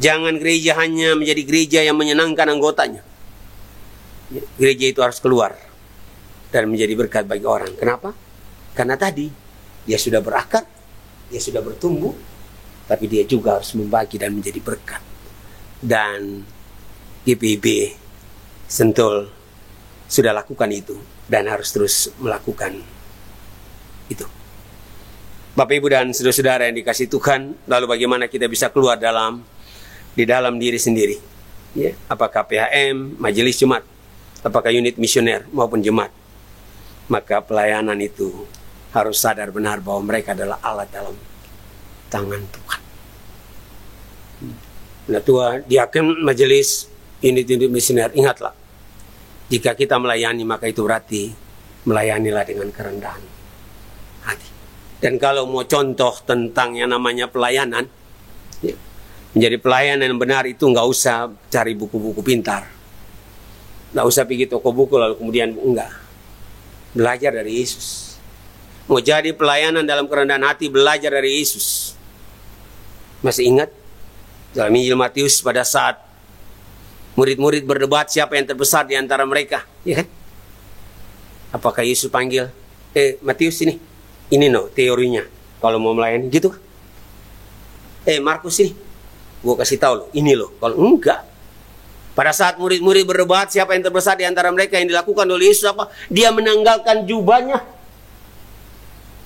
Jangan gereja hanya menjadi gereja yang menyenangkan anggotanya. Gereja itu harus keluar dan menjadi berkat bagi orang. Kenapa? Karena tadi dia sudah berakar, dia sudah bertumbuh, tapi dia juga harus membagi dan menjadi berkat. Dan GPIB Sentul sudah lakukan itu dan harus terus melakukan itu. Bapak Ibu dan saudara-saudara yang dikasihi Tuhan, lalu bagaimana kita bisa keluar di dalam diri sendiri? Ya, apakah PHM, majelis Jumat, apakah unit misioner maupun jemaat? Maka pelayanan itu harus sadar benar bahwa mereka adalah alat dalam tangan Tuhan. Nah, tua diaken majelis unit-unit misioner, ingatlah, jika kita melayani maka itu berarti melayanilah dengan kerendahan hati. Dan kalau mau contoh tentang yang namanya pelayanan, ya, menjadi pelayanan yang benar itu nggak usah cari buku-buku pintar, nggak usah pergi toko buku lalu kemudian enggak. Belajar dari Yesus. Mau jadi pelayanan dalam kerendahan hati, belajar dari Yesus. Masih ingat dalam Injil Matius pada saat murid-murid berdebat siapa yang terbesar di antara mereka, ya kan? Apakah Yesus panggil, Matius ini no teorinya kalau mau melayani gitu. Markus ini, gua kasih tahu lo, ini lo. Kalau enggak, pada saat murid-murid berdebat siapa yang terbesar di antara mereka, yang dilakukan oleh Yesus apa? Dia menanggalkan jubahnya.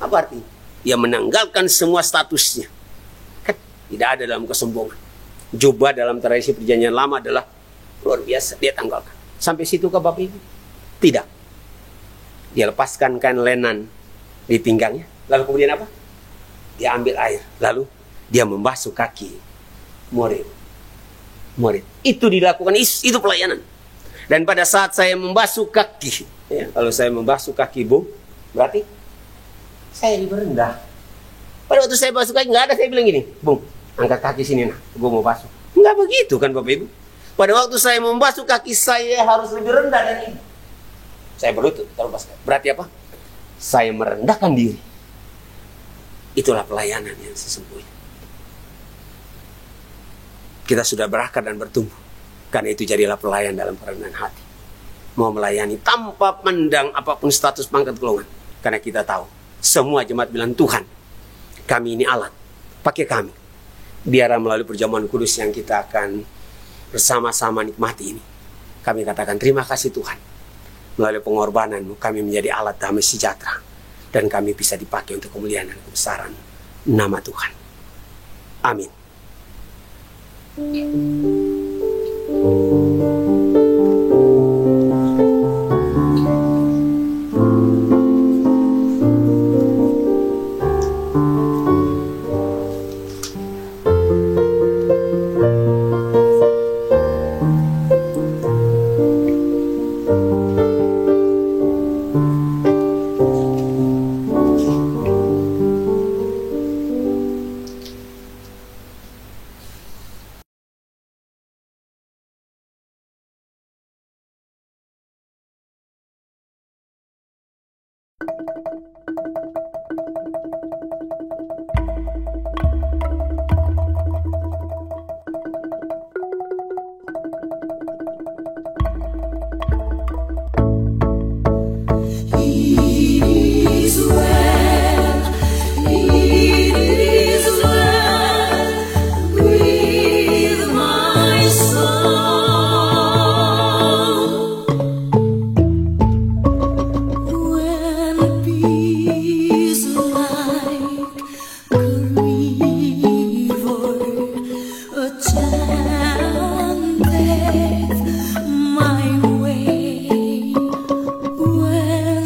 Apa artinya? Dia menanggalkan semua statusnya. Kan tidak ada dalam kesombongan. Jubah dalam tradisi perjanjian lama adalah luar biasa, dia tanggalkan. Sampai situ ke Bapak Ibu? Tidak. Dia lepaskan kain lenan di pinggangnya. Lalu kemudian apa? Dia ambil air. Lalu dia membasuh kaki murid. Itu dilakukan, itu pelayanan. Dan pada saat saya membasuh kaki, ya, kalau saya membasuh kaki Bung, berarti saya rendah. Pada waktu saya basuh kaki, nggak ada saya bilang gini, Bung, angkat kaki sini, nah, gue mau basuh. Nggak begitu kan Bapak Ibu. Pada waktu saya membasuh kaki, saya harus lebih rendah dari ini. Saya berlutut, terlepas. Berarti apa? Saya merendahkan diri. Itulah pelayanan yang sesungguhnya. Kita sudah berakar dan bertumbuh. Karena itu jadilah pelayan dalam kerendahan hati. Mau melayani tanpa pandang apapun status pangkat golongan. Karena kita tahu, semua jemaat bilang, Tuhan, kami ini alat, pakai kami. Biarlah melalui perjamuan kudus yang kita akan bersama-sama nikmati ini, kami katakan terima kasih Tuhan. Melalui pengorbanan-Mu kami menjadi alat damai sejahtera. Dan kami bisa dipakai untuk kemuliaan dan kebesaran nama Tuhan. Amin. My way when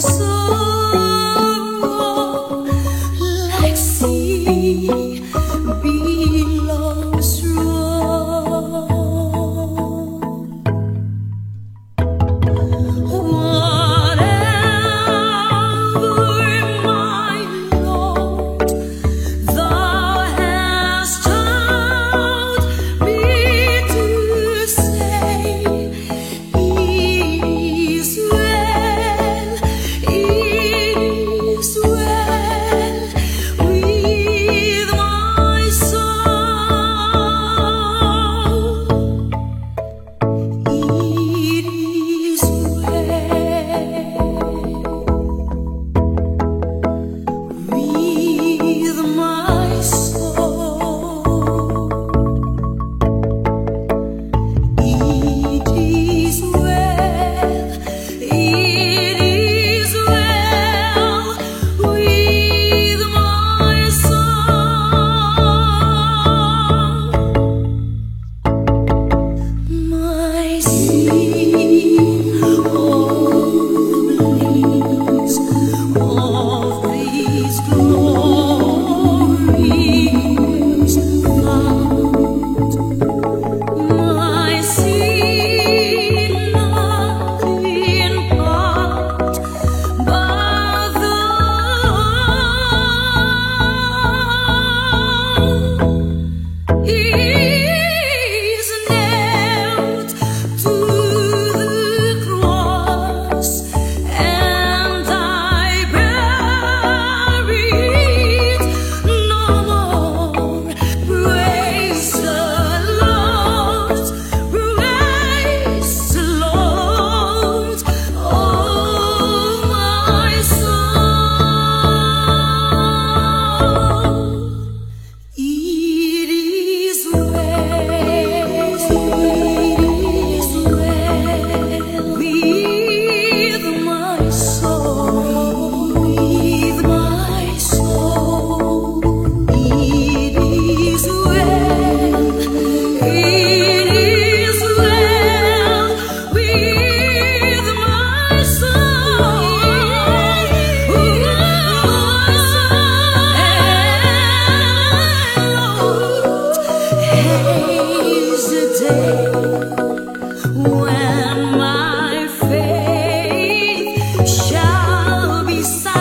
when my faith shall be sight.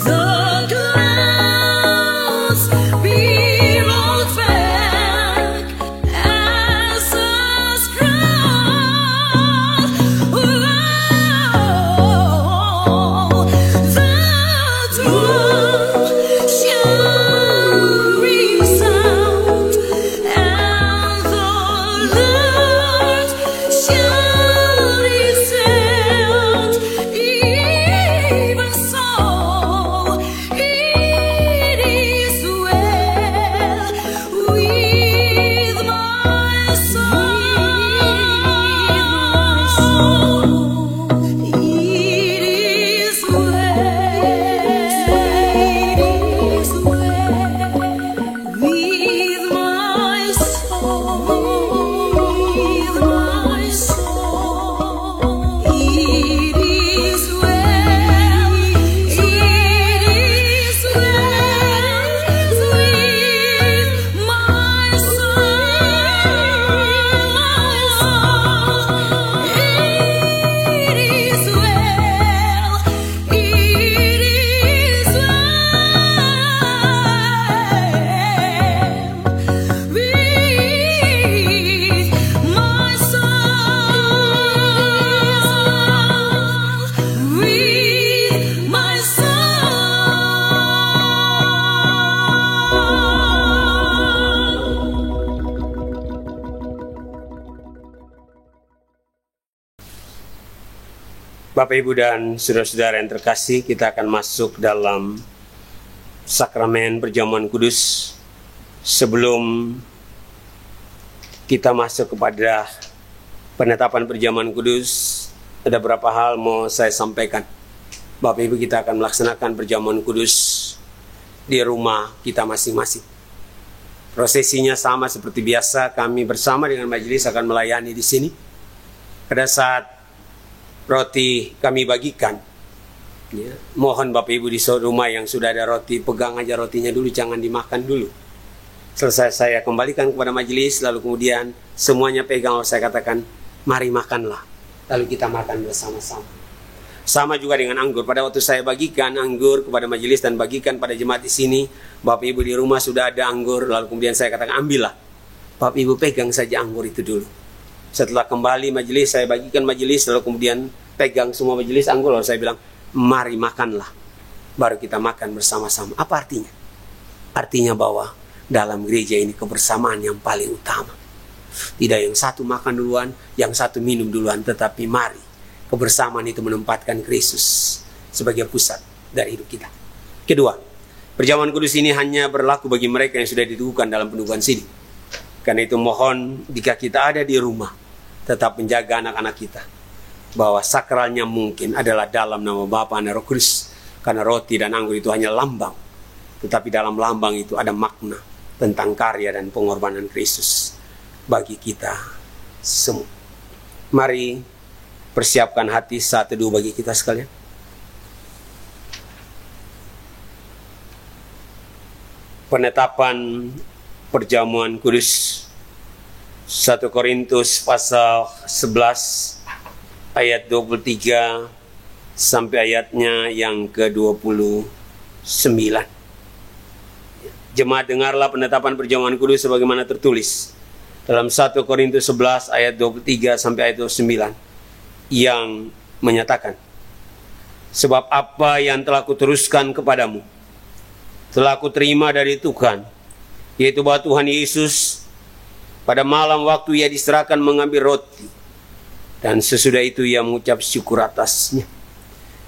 The clouds be rolled back as a scroll. The drum shall resound, and the Lord shall descend. Even so, it is well with my soul. It is Bapak, Ibu, dan saudara-saudara yang terkasih, kita akan masuk dalam sakramen perjamuan kudus. Sebelum kita masuk kepada penetapan perjamuan kudus, ada beberapa hal mau saya sampaikan. Bapak, Ibu, kita akan melaksanakan perjamuan kudus di rumah kita masing-masing. Prosesinya sama seperti biasa, kami bersama dengan majelis akan melayani di sini. Pada saat roti kami bagikan, ya, mohon Bapak Ibu di rumah yang sudah ada roti, pegang aja rotinya dulu, jangan dimakan dulu. Selesai saya kembalikan kepada majelis, lalu kemudian semuanya pegang, lalu saya katakan, mari makanlah, lalu kita makan bersama-sama. Sama juga dengan anggur. Pada waktu saya bagikan anggur kepada majelis dan bagikan pada jemaat di sini, Bapak Ibu di rumah sudah ada anggur, lalu kemudian saya katakan, ambillah. Bapak Ibu pegang saja anggur itu dulu. Setelah kembali majelis, saya bagikan majelis, lalu kemudian pegang semua majelis anggur, lalu saya bilang, mari makanlah, baru kita makan bersama-sama. Apa artinya? Artinya bahwa dalam gereja ini kebersamaan yang paling utama. Tidak yang satu makan duluan, yang satu minum duluan, tetapi mari kebersamaan itu menempatkan Kristus sebagai pusat dari hidup kita. Kedua, perjamuan kudus ini hanya berlaku bagi mereka yang sudah diteguhkan dalam pendudukan sini. Karena itu mohon jika kita ada di rumah, tetap menjaga anak-anak kita, bahwa sakralnya mungkin adalah dalam nama Bapa dan Roh Kudus. Karena roti dan anggur itu hanya lambang, tetapi dalam lambang itu ada makna tentang karya dan pengorbanan Kristus bagi kita semua. Mari persiapkan hati saat teduh bagi kita sekalian. Penetapan perjamuan kudus, 1 Korintus pasal 11 ayat 23 sampai ayatnya yang ke-29. Jemaat, dengarlah penetapan perjamuan kudus sebagaimana tertulis dalam 1 Korintus 11 ayat 23 sampai ayat 29 yang menyatakan, sebab apa yang telah kuteruskan kepadamu telah kuterima dari Tuhan, yaitu bahwa Tuhan Yesus pada malam waktu ia diserahkan mengambil roti, dan sesudah itu ia mengucap syukur atasnya.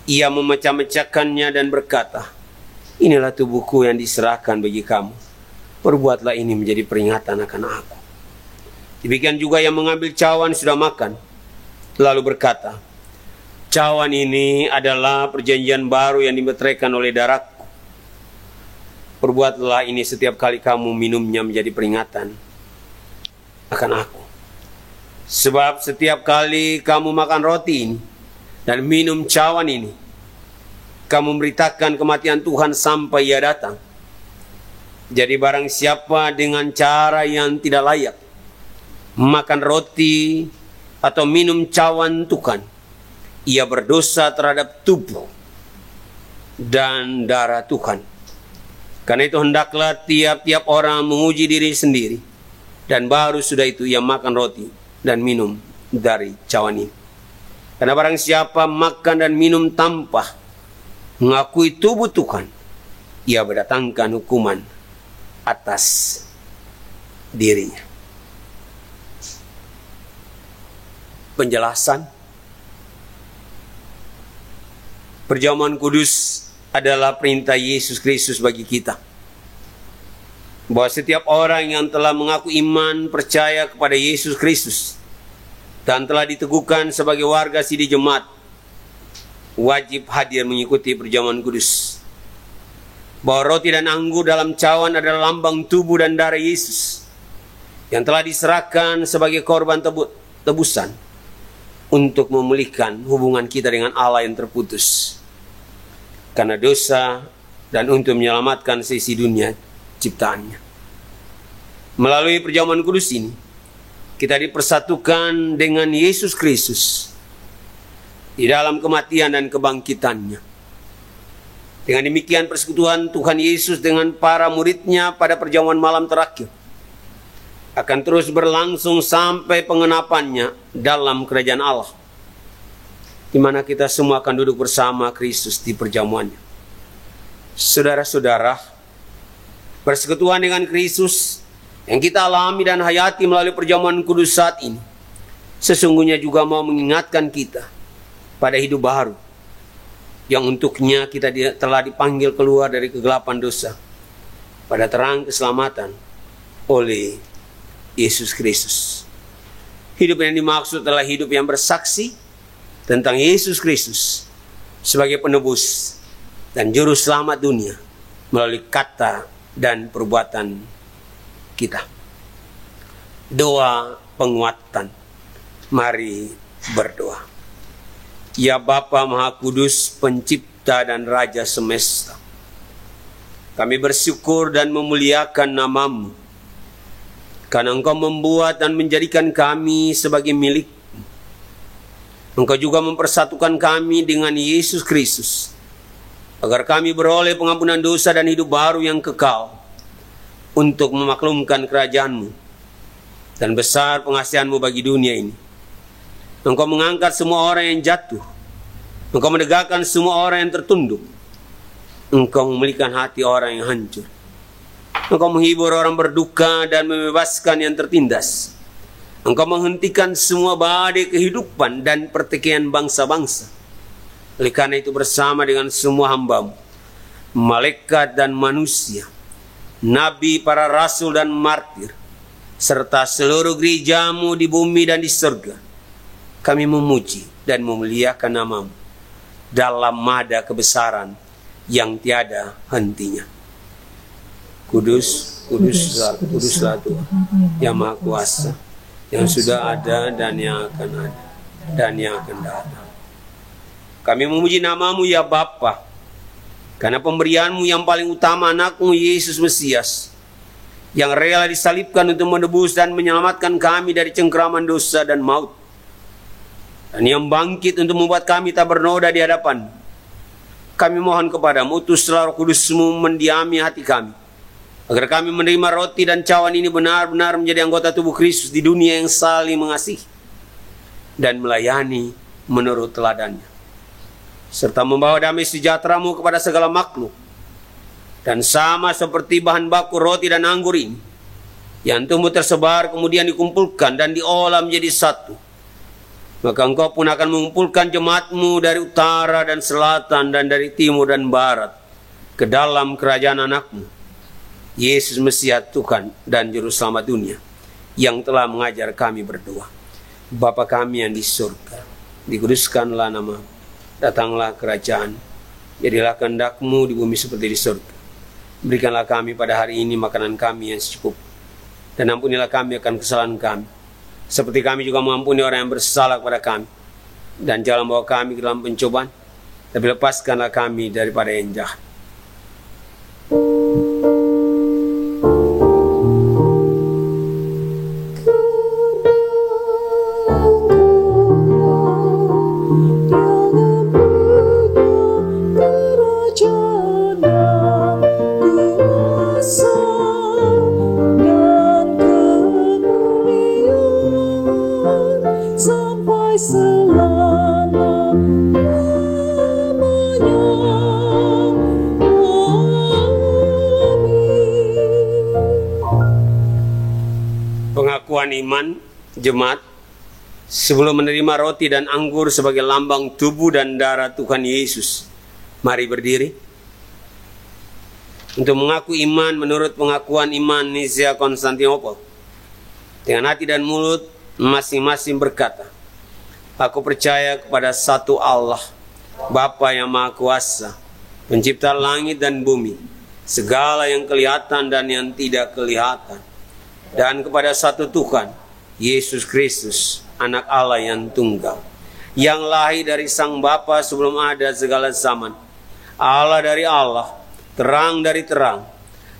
Ia memecah-mecahkannya dan berkata, inilah tubuhku yang diserahkan bagi kamu. Perbuatlah ini menjadi peringatan akan aku. Demikian juga yang mengambil cawan sudah makan, lalu berkata, cawan ini adalah perjanjian baru yang dimeteraikan oleh darahku. Perbuatlah ini setiap kali kamu minumnya menjadi peringatan akan aku. Sebab setiap kali kamu makan roti ini dan minum cawan ini, kamu memberitakan kematian Tuhan sampai ia datang. Jadi barang siapa dengan cara yang tidak layak makan roti atau minum cawan Tuhan, ia berdosa terhadap tubuh dan darah Tuhan. Karena itu hendaklah tiap-tiap orang menguji diri sendiri, dan baru sudah itu ia makan roti dan minum dari cawan ini. Karena barang siapa makan dan minum tanpa mengakui tubuh Tuhan, ia berdatangkan hukuman atas dirinya. Penjelasan perjamuan kudus adalah perintah Yesus Kristus bagi kita, bahwa setiap orang yang telah mengaku iman percaya kepada Yesus Kristus dan telah diteguhkan sebagai warga sidih jemaat wajib hadir mengikuti perjamuan kudus. Bahwa roti dan anggur dalam cawan adalah lambang tubuh dan darah Yesus yang telah diserahkan sebagai korban tebusan untuk memulihkan hubungan kita dengan Allah yang terputus karena dosa dan untuk menyelamatkan seisi dunia ciptaannya. Melalui perjamuan kudus ini, kita dipersatukan dengan Yesus Kristus di dalam kematian dan kebangkitannya. Dengan demikian persekutuan Tuhan Yesus dengan para muridnya pada perjamuan malam terakhir akan terus berlangsung sampai pengenapannya dalam kerajaan Allah, di mana kita semua akan duduk bersama Kristus di perjamuannya. Saudara-saudara, persekutuan dengan Kristus yang kita alami dan hayati melalui perjamuan kudus saat ini sesungguhnya juga mau mengingatkan kita pada hidup baru yang untuknya kita telah dipanggil keluar dari kegelapan dosa pada terang keselamatan oleh Yesus Kristus. Hidup yang dimaksud adalah hidup yang bersaksi tentang Yesus Kristus sebagai penebus dan juru selamat dunia melalui kata dan perbuatan kita. Doa penguatan. Mari berdoa. Ya Bapa Maha Kudus, pencipta dan Raja semesta, kami bersyukur dan memuliakan nama-Mu, karena Engkau membuat dan menjadikan kami sebagai milik. Engkau juga mempersatukan kami dengan Yesus Kristus, agar kami beroleh pengampunan dosa dan hidup baru yang kekal, untuk memaklumkan kerajaan-Mu dan besar pengasihan-Mu bagi dunia ini. Engkau mengangkat semua orang yang jatuh. Engkau menegakkan semua orang yang tertunduk. Engkau memulihkan hati orang yang hancur. Engkau menghibur orang berduka dan membebaskan yang tertindas. Engkau menghentikan semua badai kehidupan dan pertikaian bangsa-bangsa. Oleh karena itu bersama dengan semua hamba-Mu, malaikat dan manusia, nabi, para rasul dan martir, serta seluruh gereja-Mu di bumi dan di surga, kami memuji dan memuliakan nama-Mu dalam mada kebesaran yang tiada hentinya. Kudus, kuduslah, kuduslah Tuhan yang Maha Kuasa, yang sudah ada dan yang akan ada dan yang akan datang. Kami memuji nama-Mu ya Bapa, karena pemberian-Mu yang paling utama, anak-Mu Yesus Mesias, yang rela disalibkan untuk menebus dan menyelamatkan kami dari cengkeraman dosa dan maut, dan yang bangkit untuk membuat kami tak bernoda di hadapan. Kami mohon kepada-Mu, utuslah Roh Kudus-Mu mendiami hati kami, agar kami menerima roti dan cawan ini benar-benar menjadi anggota tubuh Kristus di dunia yang saling mengasihi dan melayani menurut teladannya, serta membawa damai sejahtera-Mu kepada segala makhluk. Dan sama seperti bahan baku roti dan anggur ini yang tumbuh tersebar kemudian dikumpulkan dan diolah menjadi satu, maka Engkau pun akan mengumpulkan jemaat-Mu dari utara dan selatan dan dari timur dan barat ke dalam kerajaan anak-Mu, Yesus Mesias Tuhan dan Juru Selamat dunia, yang telah mengajar kami berdoa. Bapa kami yang di surga, dikuduskanlah nama-Mu, datanglah kerajaan, jadilah kehendak-Mu di bumi seperti di surga. Berikanlah kami pada hari ini makanan kami yang secukup, dan ampunilah kami akan kesalahan kami, seperti kami juga mengampuni orang yang bersalah kepada kami. Dan jangan bawa kami ke dalam pencobaan, tapi lepaskanlah kami daripada yang jahat. pengakuan iman jemaat sebelum menerima roti dan anggur sebagai lambang tubuh dan darah Tuhan Yesus. Mari berdiri untuk mengaku iman menurut pengakuan iman Nicea Konstantinopel. Dengan hati dan mulut masing-masing berkata, aku percaya kepada satu Allah, Bapa yang Maha Kuasa, pencipta langit dan bumi, segala yang kelihatan dan yang tidak kelihatan, dan kepada satu Tuhan, Yesus Kristus, anak Allah yang tunggal, yang lahir dari Sang Bapa sebelum ada segala zaman, Allah dari Allah, terang dari terang,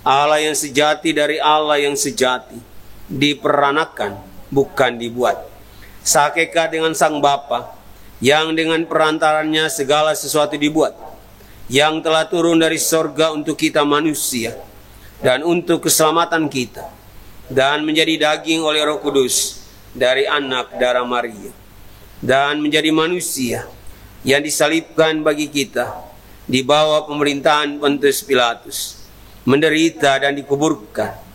Allah yang sejati dari Allah yang sejati, diperanakan, bukan dibuat, sehakikat dengan Sang Bapa, yang dengan perantarannya segala sesuatu dibuat, yang telah turun dari sorga untuk kita manusia, dan untuk keselamatan kita, dan menjadi daging oleh Roh Kudus dari anak darah Maria, dan menjadi manusia yang disalibkan bagi kita, di bawah pemerintahan Pontius Pilatus, menderita dan dikuburkan,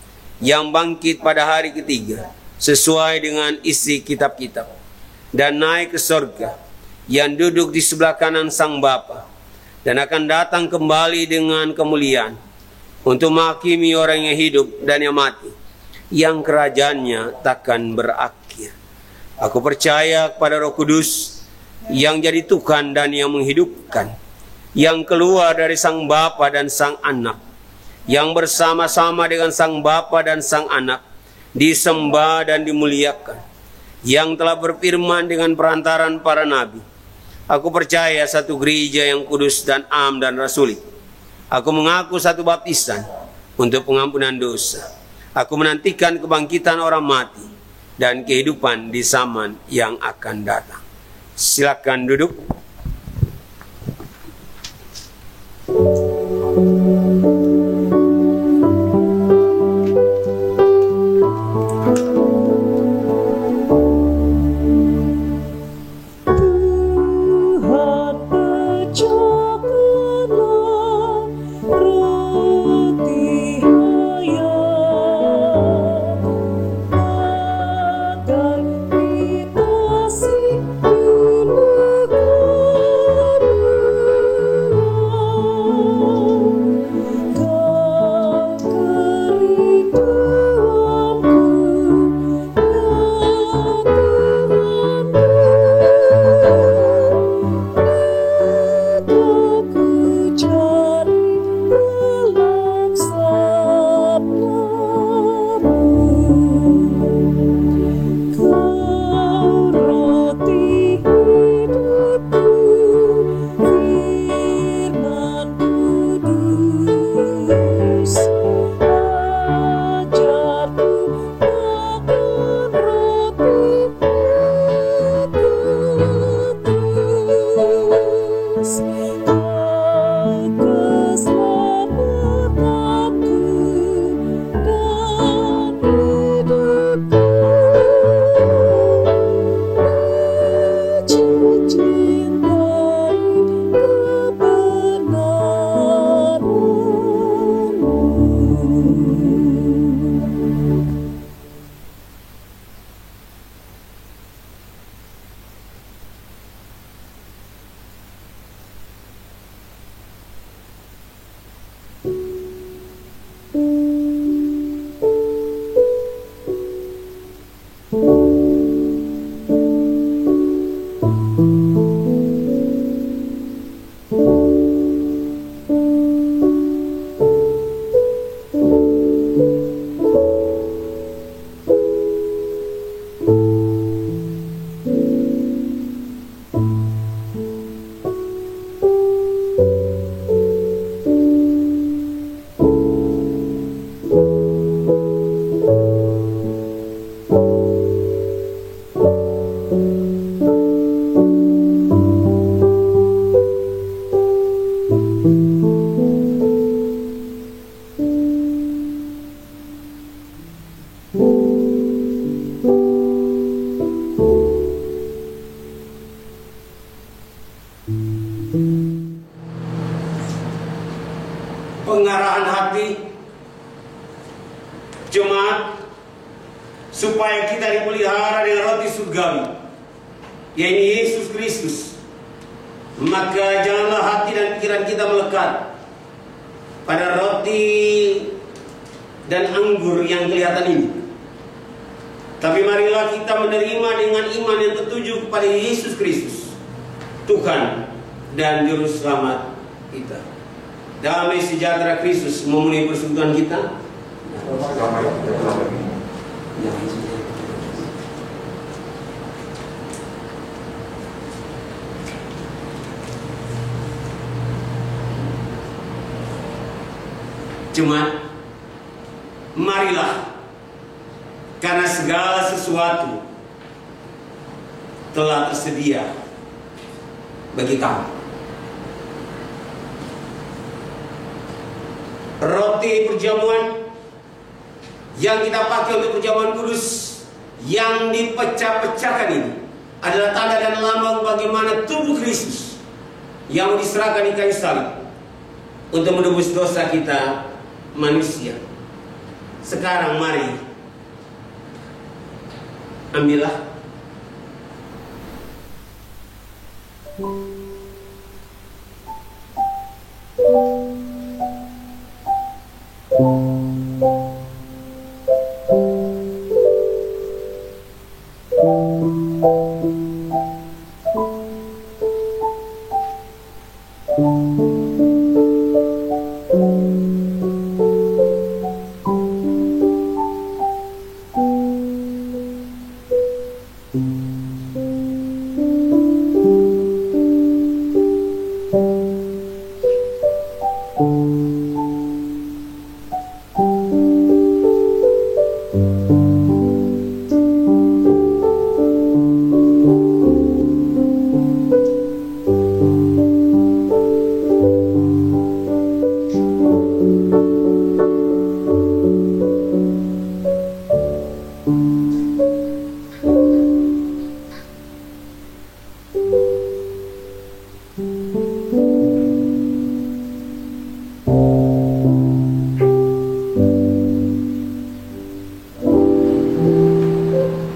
yang bangkit pada hari ketiga, sesuai dengan isi kitab-kitab, dan naik ke sorga, yang duduk di sebelah kanan Sang Bapa, dan akan datang kembali dengan kemuliaan, untuk menghakimi orang yang hidup dan yang mati, yang kerajaannya takkan berakhir. Aku percaya kepada Roh Kudus, yang jadi Tuhan dan yang menghidupkan, yang keluar dari Sang Bapa dan Sang Anak, yang bersama-sama dengan Sang Bapa dan Sang Anak, disembah dan dimuliakan, yang telah berfirman dengan perantaran para nabi. Aku percaya satu gereja yang kudus dan am dan rasuli. Aku mengaku satu baptisan untuk pengampunan dosa. Aku menantikan kebangkitan orang mati dan kehidupan di zaman yang akan datang. Silakan duduk. Agar kita si supaya kita dipelihara dengan roti surgawi, yaitu Yesus Kristus. Maka janganlah hati dan pikiran kita melekat pada roti dan anggur yang kelihatan ini, tapi marilah kita menerima dengan iman yang tertuju kepada Yesus Kristus, Tuhan dan Juru Selamat kita. Damai sejahtera Kristus memenuhi persekutuan kita. Jemaat, marilah, karena segala sesuatu telah tersedia bagi kamu. Roti perjamuan yang kita pakai untuk perjamuan kudus yang dipecah-pecahkan ini adalah tanda dan lambang bagaimana tubuh Kristus yang diserahkan di kayu salib untuk menebus dosa kita manusia. Sekarang mari, ambillah.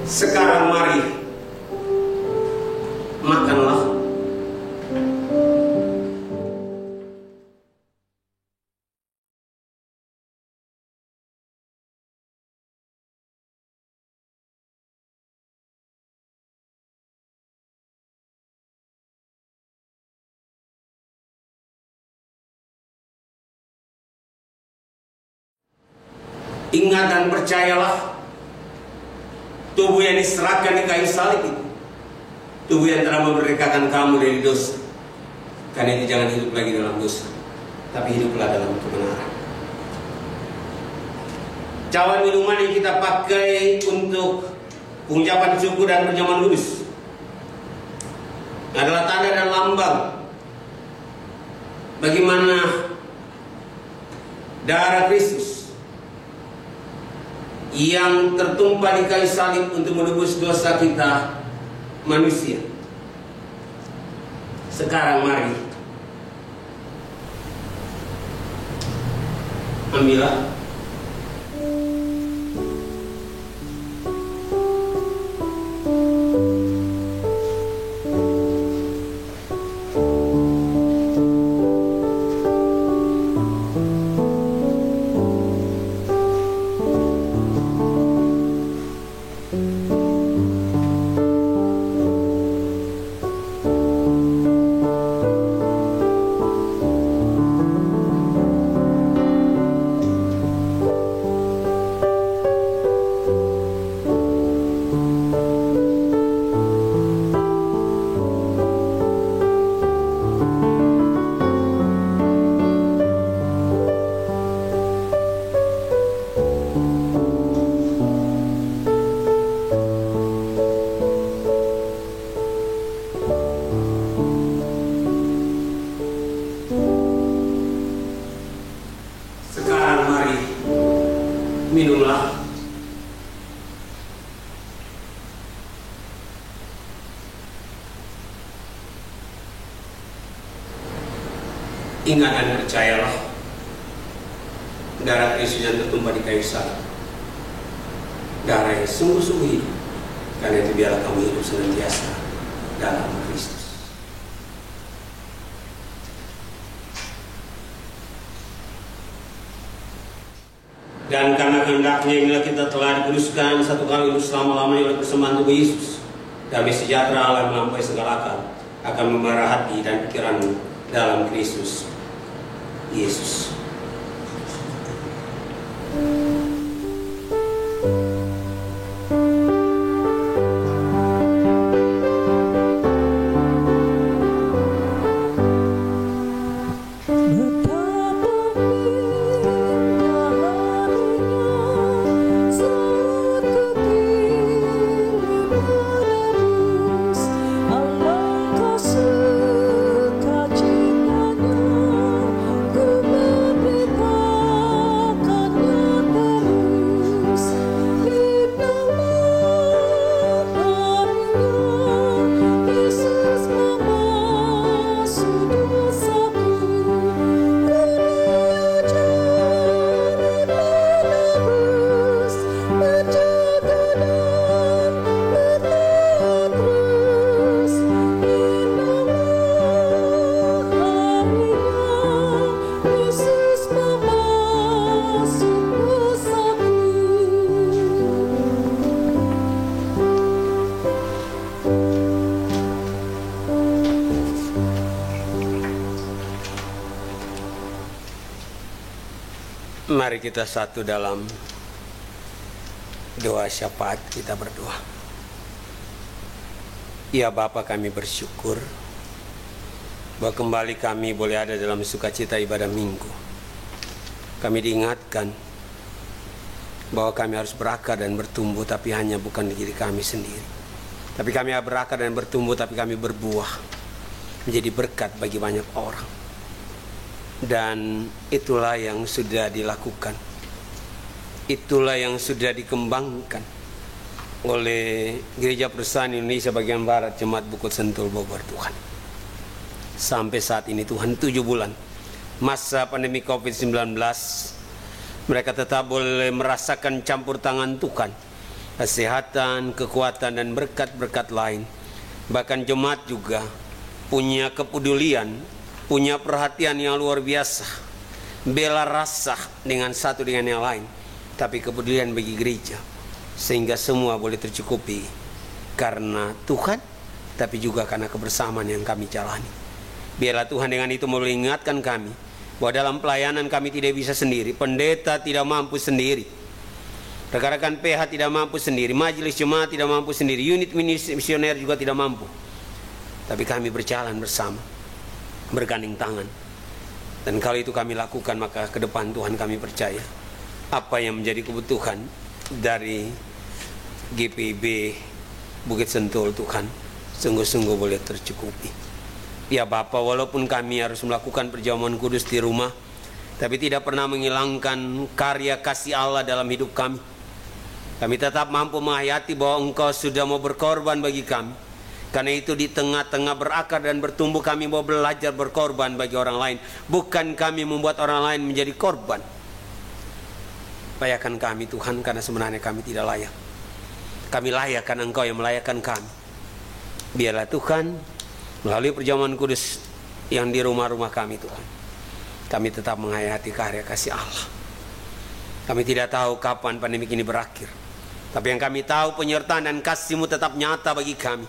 Sekarang mari, makanlah. Ingat dan percayalah, tubuh yang diserahkan di kayu salib itu, tubuh yang telah memerdekakan kamu dari dosa. Karena itu jangan hidup lagi dalam dosa, tapi hiduplah dalam kebenaran. Cawan minuman yang kita pakai untuk pengucapan syukur dan perjamuan kudus adalah tanda dan lambang bagaimana darah Kristus yang tertumpah di kayu salib untuk menebus dosa kita manusia. Sekarang mari, ambillah. Minumlah. Ingat dan percayalah, darah Kristus yang tertumpah di kayu salib darah yang sungguh-sungguh hidup. Karena itu biarlah kamu hidup senantiasa dalam Kristus. Dan karena kehendaknya inilah kita telah dikuduskan satu kali untuk selama-lamanya oleh persembahan tubuh Yesus. Damai sejahtera Allah yang melampaui segala akal akan memerah hati dan pikiranmu dalam Kristus Yesus. Mari kita satu dalam doa syafaat, kita berdoa. Ya Bapa, kami bersyukur bahwa kembali kami boleh ada dalam sukacita ibadah minggu. Kami diingatkan bahwa kami harus berakar dan bertumbuh, tapi hanya bukan di diri kami sendiri. Tapi kami berakar dan bertumbuh, tapi kami berbuah menjadi berkat bagi banyak orang. Dan itulah yang sudah dilakukan, itulah yang sudah dikembangkan oleh Gereja Perusahaan Indonesia bagian Barat Jemaat Bukit Sentul Bogor Tuhan. Sampai saat ini Tuhan, 7 bulan masa pandemi COVID-19, mereka tetap boleh merasakan campur tangan Tuhan, kesehatan, kekuatan dan berkat-berkat lain. Bahkan jemaat juga punya kepedulian, punya perhatian yang luar biasa, bela rasa dengan satu dengan yang lain, tapi kepedulian bagi gereja, sehingga semua boleh tercukupi karena Tuhan, tapi juga karena kebersamaan yang kami jalani. Biarlah Tuhan dengan itu mengingatkan kami bahwa dalam pelayanan kami tidak bisa sendiri, pendeta tidak mampu sendiri, rekan-rekan PH tidak mampu sendiri, majelis jemaat tidak mampu sendiri, unit misioner juga tidak mampu, tapi kami berjalan bersama, bergandeng tangan. Dan kalau itu kami lakukan, maka ke depan Tuhan kami percaya apa yang menjadi kebutuhan dari GPIB Bukit Sentul, Tuhan sungguh-sungguh boleh tercukupi. Ya Bapa, walaupun kami harus melakukan perjamuan kudus di rumah, tapi tidak pernah menghilangkan karya kasih Allah dalam hidup kami. Kami tetap mampu menghayati bahwa Engkau sudah mau berkorban bagi kami. Karena itu di tengah-tengah berakar dan bertumbuh, kami mau belajar berkorban bagi orang lain, bukan kami membuat orang lain menjadi korban. Layakkan kami Tuhan, karena sebenarnya kami tidak layak. Kami layak karena Engkau yang melayakkan kami. Biarlah Tuhan melalui perjamuan kudus yang di rumah-rumah kami Tuhan, kami tetap menghayati karya kasih Allah. Kami tidak tahu kapan pandemi ini berakhir, tapi yang kami tahu penyertaan dan kasih-Mu tetap nyata bagi kami.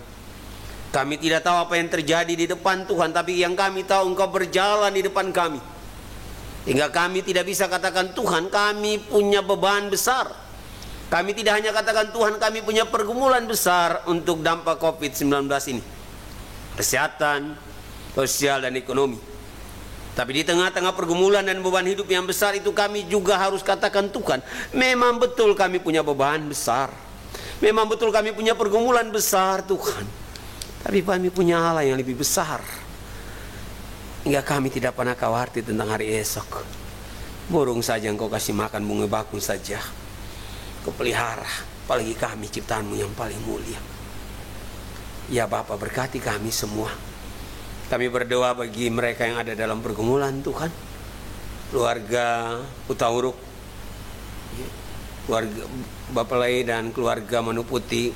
Kami tidak tahu apa yang terjadi di depan Tuhan, tapi yang kami tahu Engkau berjalan di depan kami, hingga kami tidak bisa katakan Tuhan kami punya beban besar. Kami tidak hanya katakan Tuhan kami punya pergumulan besar untuk dampak COVID-19 ini, kesehatan, sosial dan ekonomi. Tapi di tengah-tengah pergumulan dan beban hidup yang besar itu, kami juga harus katakan Tuhan, memang betul kami punya beban besar, memang betul kami punya pergumulan besar Tuhan, tapi kami punya Allah yang lebih besar, hingga kami tidak pernah khawatir tentang hari esok. Burung saja Engkau kasih makan, bunga bakung saja Kau pelihara, apalagi kami ciptaan-Mu yang paling mulia. Ya Bapa, berkati kami semua. Kami berdoa bagi mereka yang ada dalam pergumulan Tuhan, keluarga Utauruk, keluarga Bapak Lei dan keluarga Manuputi,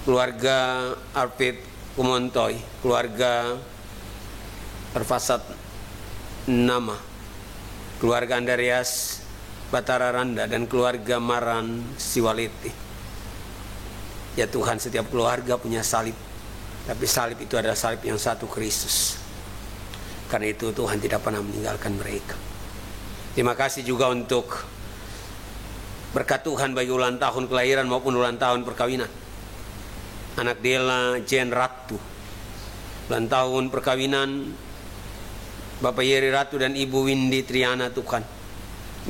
keluarga Arpit Kumontoy, keluarga Terfasat Nama, keluarga Andarias Batara Randa, dan keluarga Maran Siwaliti. Ya Tuhan, setiap keluarga punya salib, tapi salib itu adalah salib yang satu, Kristus. Karena itu Tuhan tidak pernah meninggalkan mereka. Terima kasih juga untuk berkat Tuhan bagi ulang tahun kelahiran maupun ulang tahun perkawinan anak Dela Jen Ratu, ulang tahun perkawinan Bapak Yeri Ratu dan Ibu Windy Triana. Tuhan,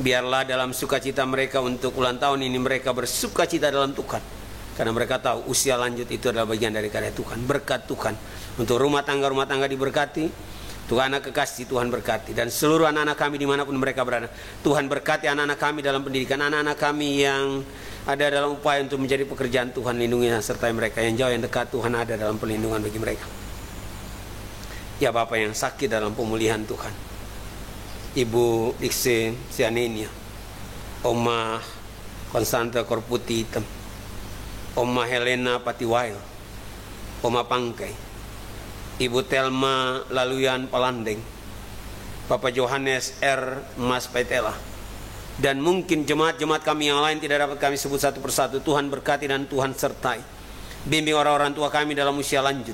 biarlah dalam sukacita mereka untuk ulang tahun ini, mereka bersukacita dalam Tuhan, karena mereka tahu usia lanjut itu adalah bagian dari karya Tuhan. Berkat Tuhan untuk rumah tangga diberkati. Tuhan, anak kekasih Tuhan berkati, dan seluruh anak-anak kami dimanapun mereka berada. Tuhan berkati anak-anak kami dalam pendidikan, anak-anak kami yang ada dalam upaya untuk menjadi pekerjaan. Tuhan lindungi dan sertai mereka, yang jauh yang dekat Tuhan ada dalam perlindungan bagi mereka. Ya Bapak yang sakit dalam pemulihan Tuhan, Ibu Diksi Sianenia, Oma Konstanta Korputi Hitam, Oma Helena Patiwail, Oma Pangkai, Ibu Telma Laluyan Palandeng, Bapak Johannes R. Mas Paitela, dan mungkin jemaat-jemaat kami yang lain tidak dapat kami sebut satu persatu. Tuhan berkati dan Tuhan sertai. Bimbing orang-orang tua kami dalam usia lanjut.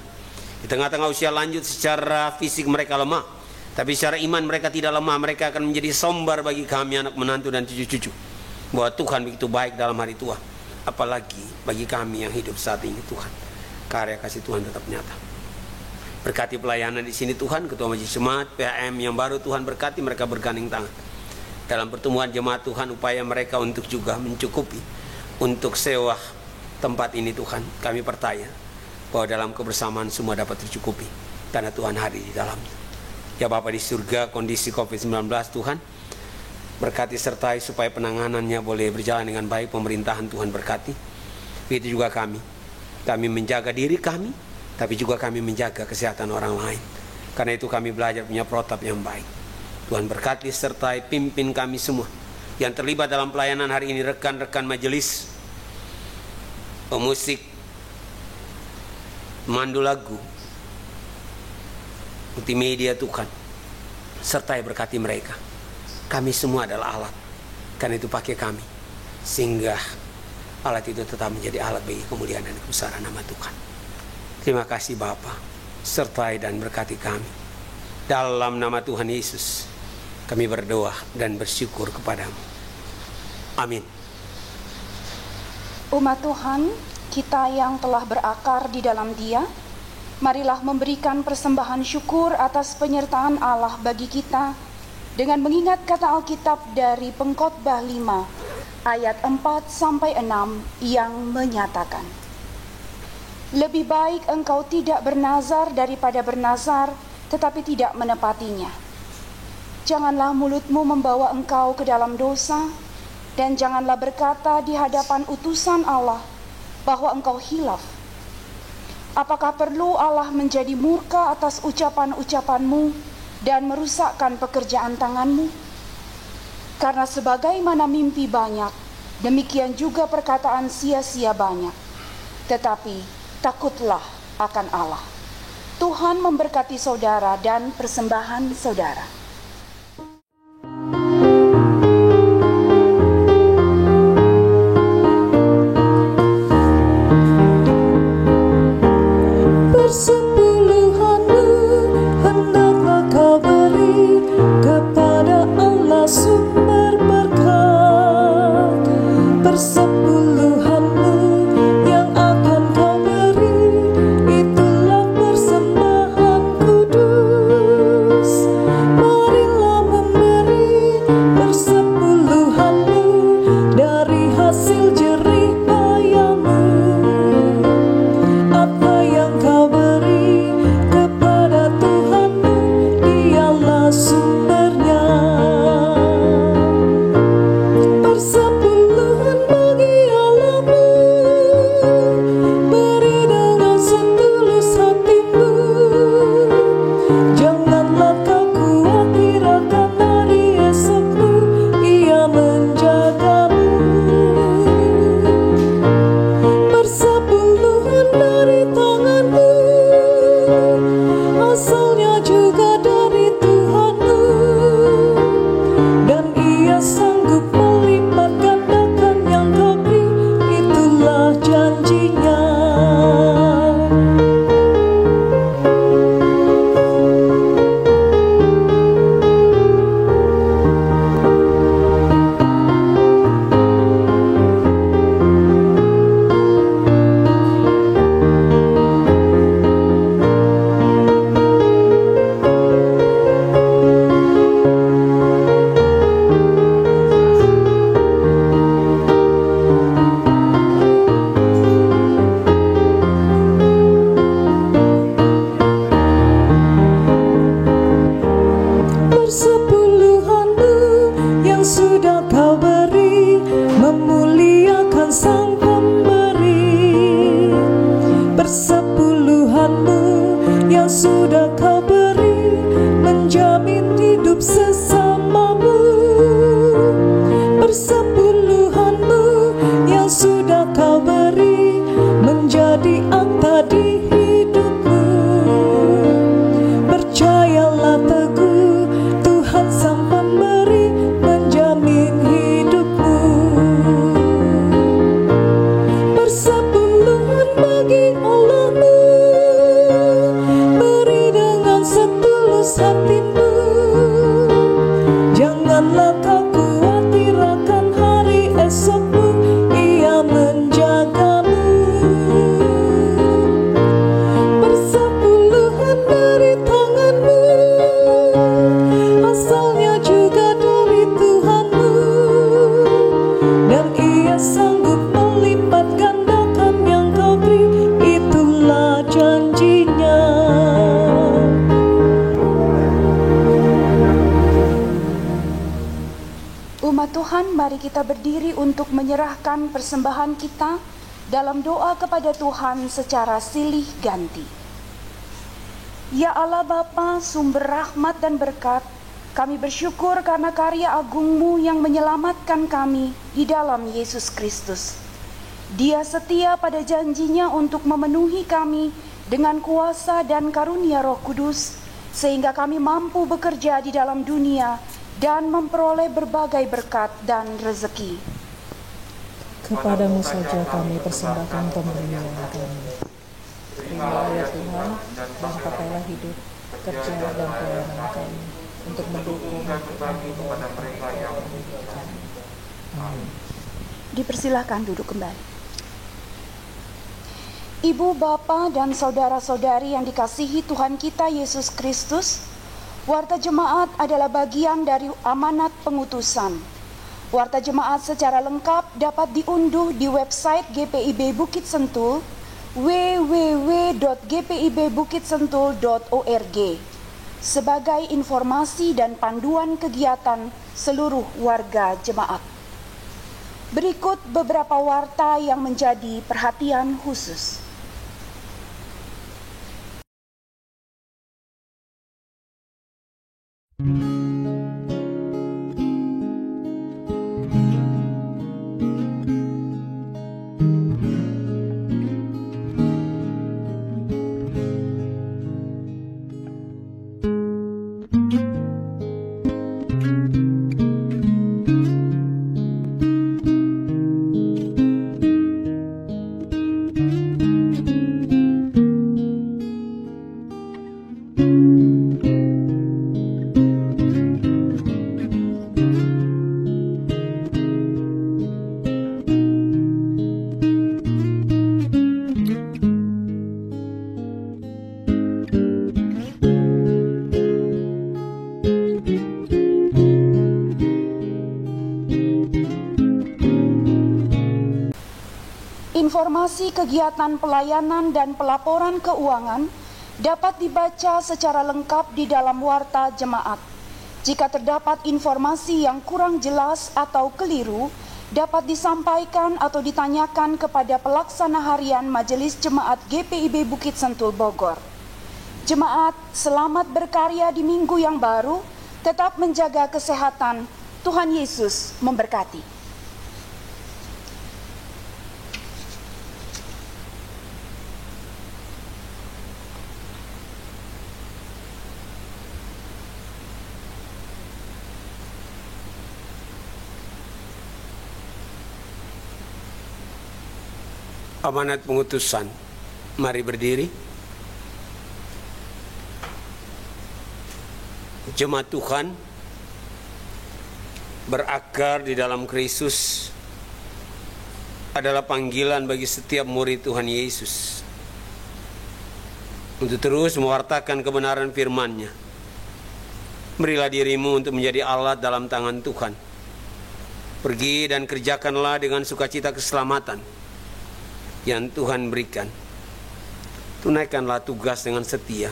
Di tengah-tengah usia lanjut, secara fisik mereka lemah, tapi secara iman mereka tidak lemah. Mereka akan menjadi sombar bagi kami, anak menantu dan cucu-cucu, bahwa Tuhan begitu baik dalam hari tua. Apalagi bagi kami yang hidup saat ini, Tuhan, karya kasih Tuhan tetap nyata. Berkati pelayanan di sini Tuhan, ketua majelis jemaat, PAM yang baru Tuhan berkati mereka bergandeng tangan dalam pertemuan jemaat Tuhan, upaya mereka untuk juga mencukupi untuk sewa tempat ini. Tuhan, kami percaya bahwa dalam kebersamaan semua dapat tercukupi karena Tuhan hadir di dalamnya. Ya Bapa di surga, kondisi COVID-19 Tuhan berkati sertai supaya penanganannya boleh berjalan dengan baik. Pemerintahan Tuhan berkati. Begitu juga kami menjaga diri kami, tapi juga kami menjaga kesehatan orang lain. Karena itu kami belajar punya protap yang baik. Tuhan berkati sertai pimpin kami semua yang terlibat dalam pelayanan hari ini, rekan-rekan majelis, pemusik, pemandu lagu, multimedia. Tuhan sertai berkati mereka. Kami semua adalah alat, karena itu pakai kami, sehingga alat itu tetap menjadi alat bagi kemuliaan dan kebesaran nama Tuhan. Terima kasih Bapa, sertai dan berkati kami. Dalam nama Tuhan Yesus kami berdoa dan bersyukur kepadamu. Amin. Umat Tuhan, kita yang telah berakar di dalam Dia, marilah memberikan persembahan syukur atas penyertaan Allah bagi kita dengan mengingat kata Alkitab dari Pengkhotbah 5 ayat 4-6 yang menyatakan, lebih baik engkau tidak bernazar daripada bernazar tetapi tidak menepatinya. Janganlah mulutmu membawa engkau ke dalam dosa, dan janganlah berkata di hadapan utusan Allah bahwa engkau hilaf. Apakah perlu Allah menjadi murka atas ucapan-ucapanmu dan merusakkan pekerjaan tanganmu? Karena sebagaimana mimpi banyak, demikian juga perkataan sia-sia banyak. Tetapi takutlah akan Allah. Tuhan memberkati saudara dan persembahan saudara. Persepuluhanmu hendaklah kau beri kepada Allah sumber berkat. Persepuluhanmu yang akan kau beri, itulah persembahan kudus. Persepuluhanmu yang sudah kau beri menjamin hidup sesamamu. Persepuluhanmu yang sudah kau beri menjadi akta di hidupmu. Percayalah teguh, Tuhan Sang Pemberi menjamin hidupmu. Persepuluhan bagi Allahmu, beri dengan setulus hatimu. Janganlah kau khawatir akan hari esokmu, Ia menjagamu. Persepuluhan dari tanganmu, asalnya juga dari Tuhanmu, dan Ia sanggup melipat gandakan yang kau beri, itulah janjinya. Umat Tuhan, mari kita berdiri untuk menyerahkan persembahan kita dalam doa kepada Tuhan secara silih ganti. Ya Allah Bapa, sumber rahmat dan berkat, kami bersyukur karena karya agung-Mu yang menyelamatkan kami di dalam Yesus Kristus. Dia setia pada janjinya untuk memenuhi kami dengan kuasa dan karunia Roh Kudus, sehingga kami mampu bekerja di dalam dunia dan memperoleh berbagai berkat dan rezeki. Kepadamu saja kami persembahkan pemberian kami. Terima ya Tuhan, dan pakailah hidup, kerja dan pelayanan kami untuk mendukung kami kepada mereka yang membutuhkan. Amin. Dipersilahkan duduk kembali. Ibu, Bapa, dan saudara-saudari yang dikasihi Tuhan kita Yesus Kristus, Warta Jemaat adalah bagian dari amanat pengutusan. Warta Jemaat secara lengkap dapat diunduh di website GPIB Bukit Sentul www.gpibbukitsentul.org sebagai informasi dan panduan kegiatan seluruh warga jemaat. Berikut beberapa warta yang menjadi perhatian khusus. Informasi kegiatan pelayanan dan pelaporan keuangan dapat dibaca secara lengkap di dalam warta jemaat. Jika terdapat informasi yang kurang jelas atau keliru, dapat disampaikan atau ditanyakan kepada pelaksana harian Majelis Jemaat GPIB Bukit Sentul Bogor. Jemaat, selamat berkarya di minggu yang baru, tetap menjaga kesehatan. Tuhan Yesus memberkati. Amanat pengutusan, mari berdiri. Jemaat Tuhan berakar di dalam Kristus adalah panggilan bagi setiap murid Tuhan Yesus untuk terus mewartakan kebenaran firman-Nya. Berilah dirimu untuk menjadi alat dalam tangan Tuhan. Pergi dan kerjakanlah dengan sukacita keselamatan yang Tuhan berikan. Tunaikanlah tugas dengan setia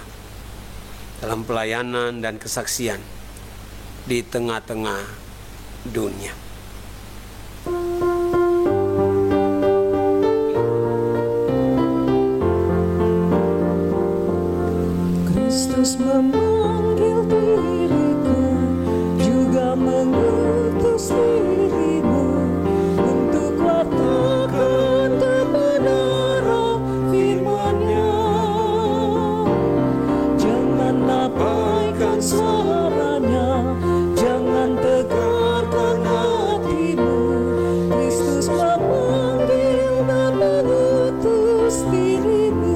dalam pelayanan dan kesaksian di tengah-tengah dunia. Kristus memanggil diriku, juga mengutus dirimu untuk katakan kepada roh firman-Nya. Jangan abaikan suaranya, jangan tegarkan hatimu. Kristus memanggil dan mengutus dirimu.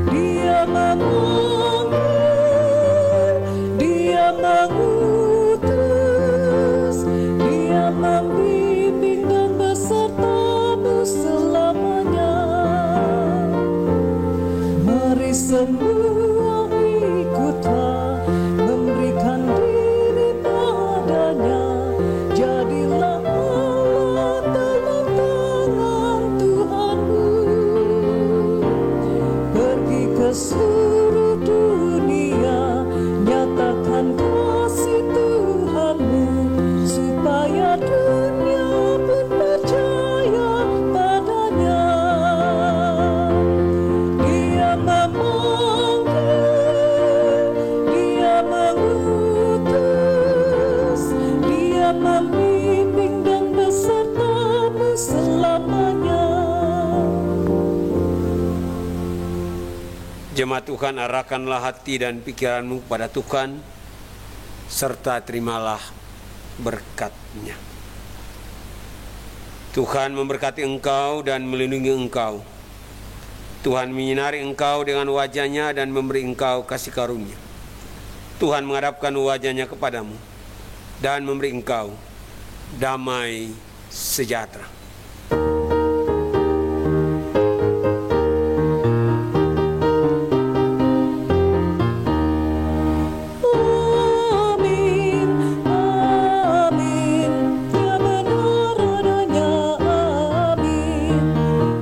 Dia memanggil, Dia mengutus, Dia membimbing dan besertamu selamanya. Mari semua ikutlah, memberikan diri padanya. Jadilah Allah dalam tangan Tuhanmu. Pergi ke seluruh dunia, nyatakan kasih Tuhanmu, supaya dunia pun percaya padanya. Dia memanggil, Dia mengutus, Dia membimbing dan besertamu selamanya. Jemaat Tuhan, arahkanlah hati dan pikiranmu kepada Tuhan, serta terimalah berkat-Nya. Tuhan memberkati engkau dan melindungi engkau. Tuhan menyinari engkau dengan wajah-Nya dan memberi engkau kasih karunia. Tuhan menghadapkan wajah-Nya kepadamu dan memberi engkau damai sejahtera. Amin, amin, ya benar adanya. Amin,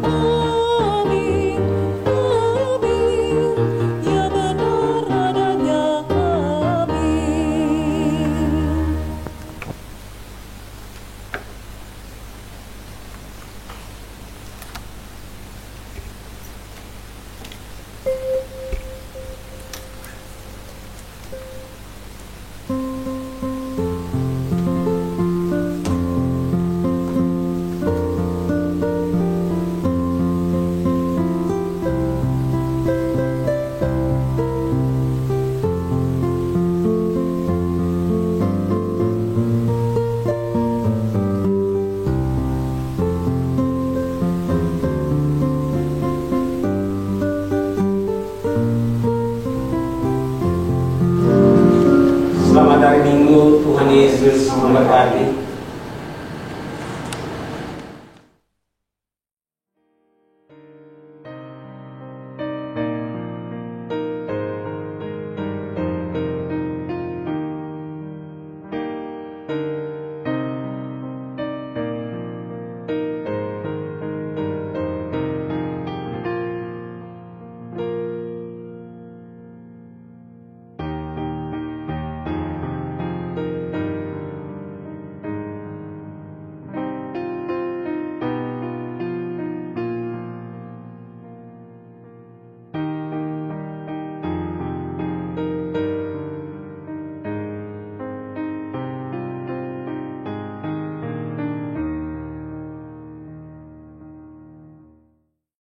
amin, amin, ya benar adanya. Amin. Selamat hari Minggu, Tuhan Yesus memberkati.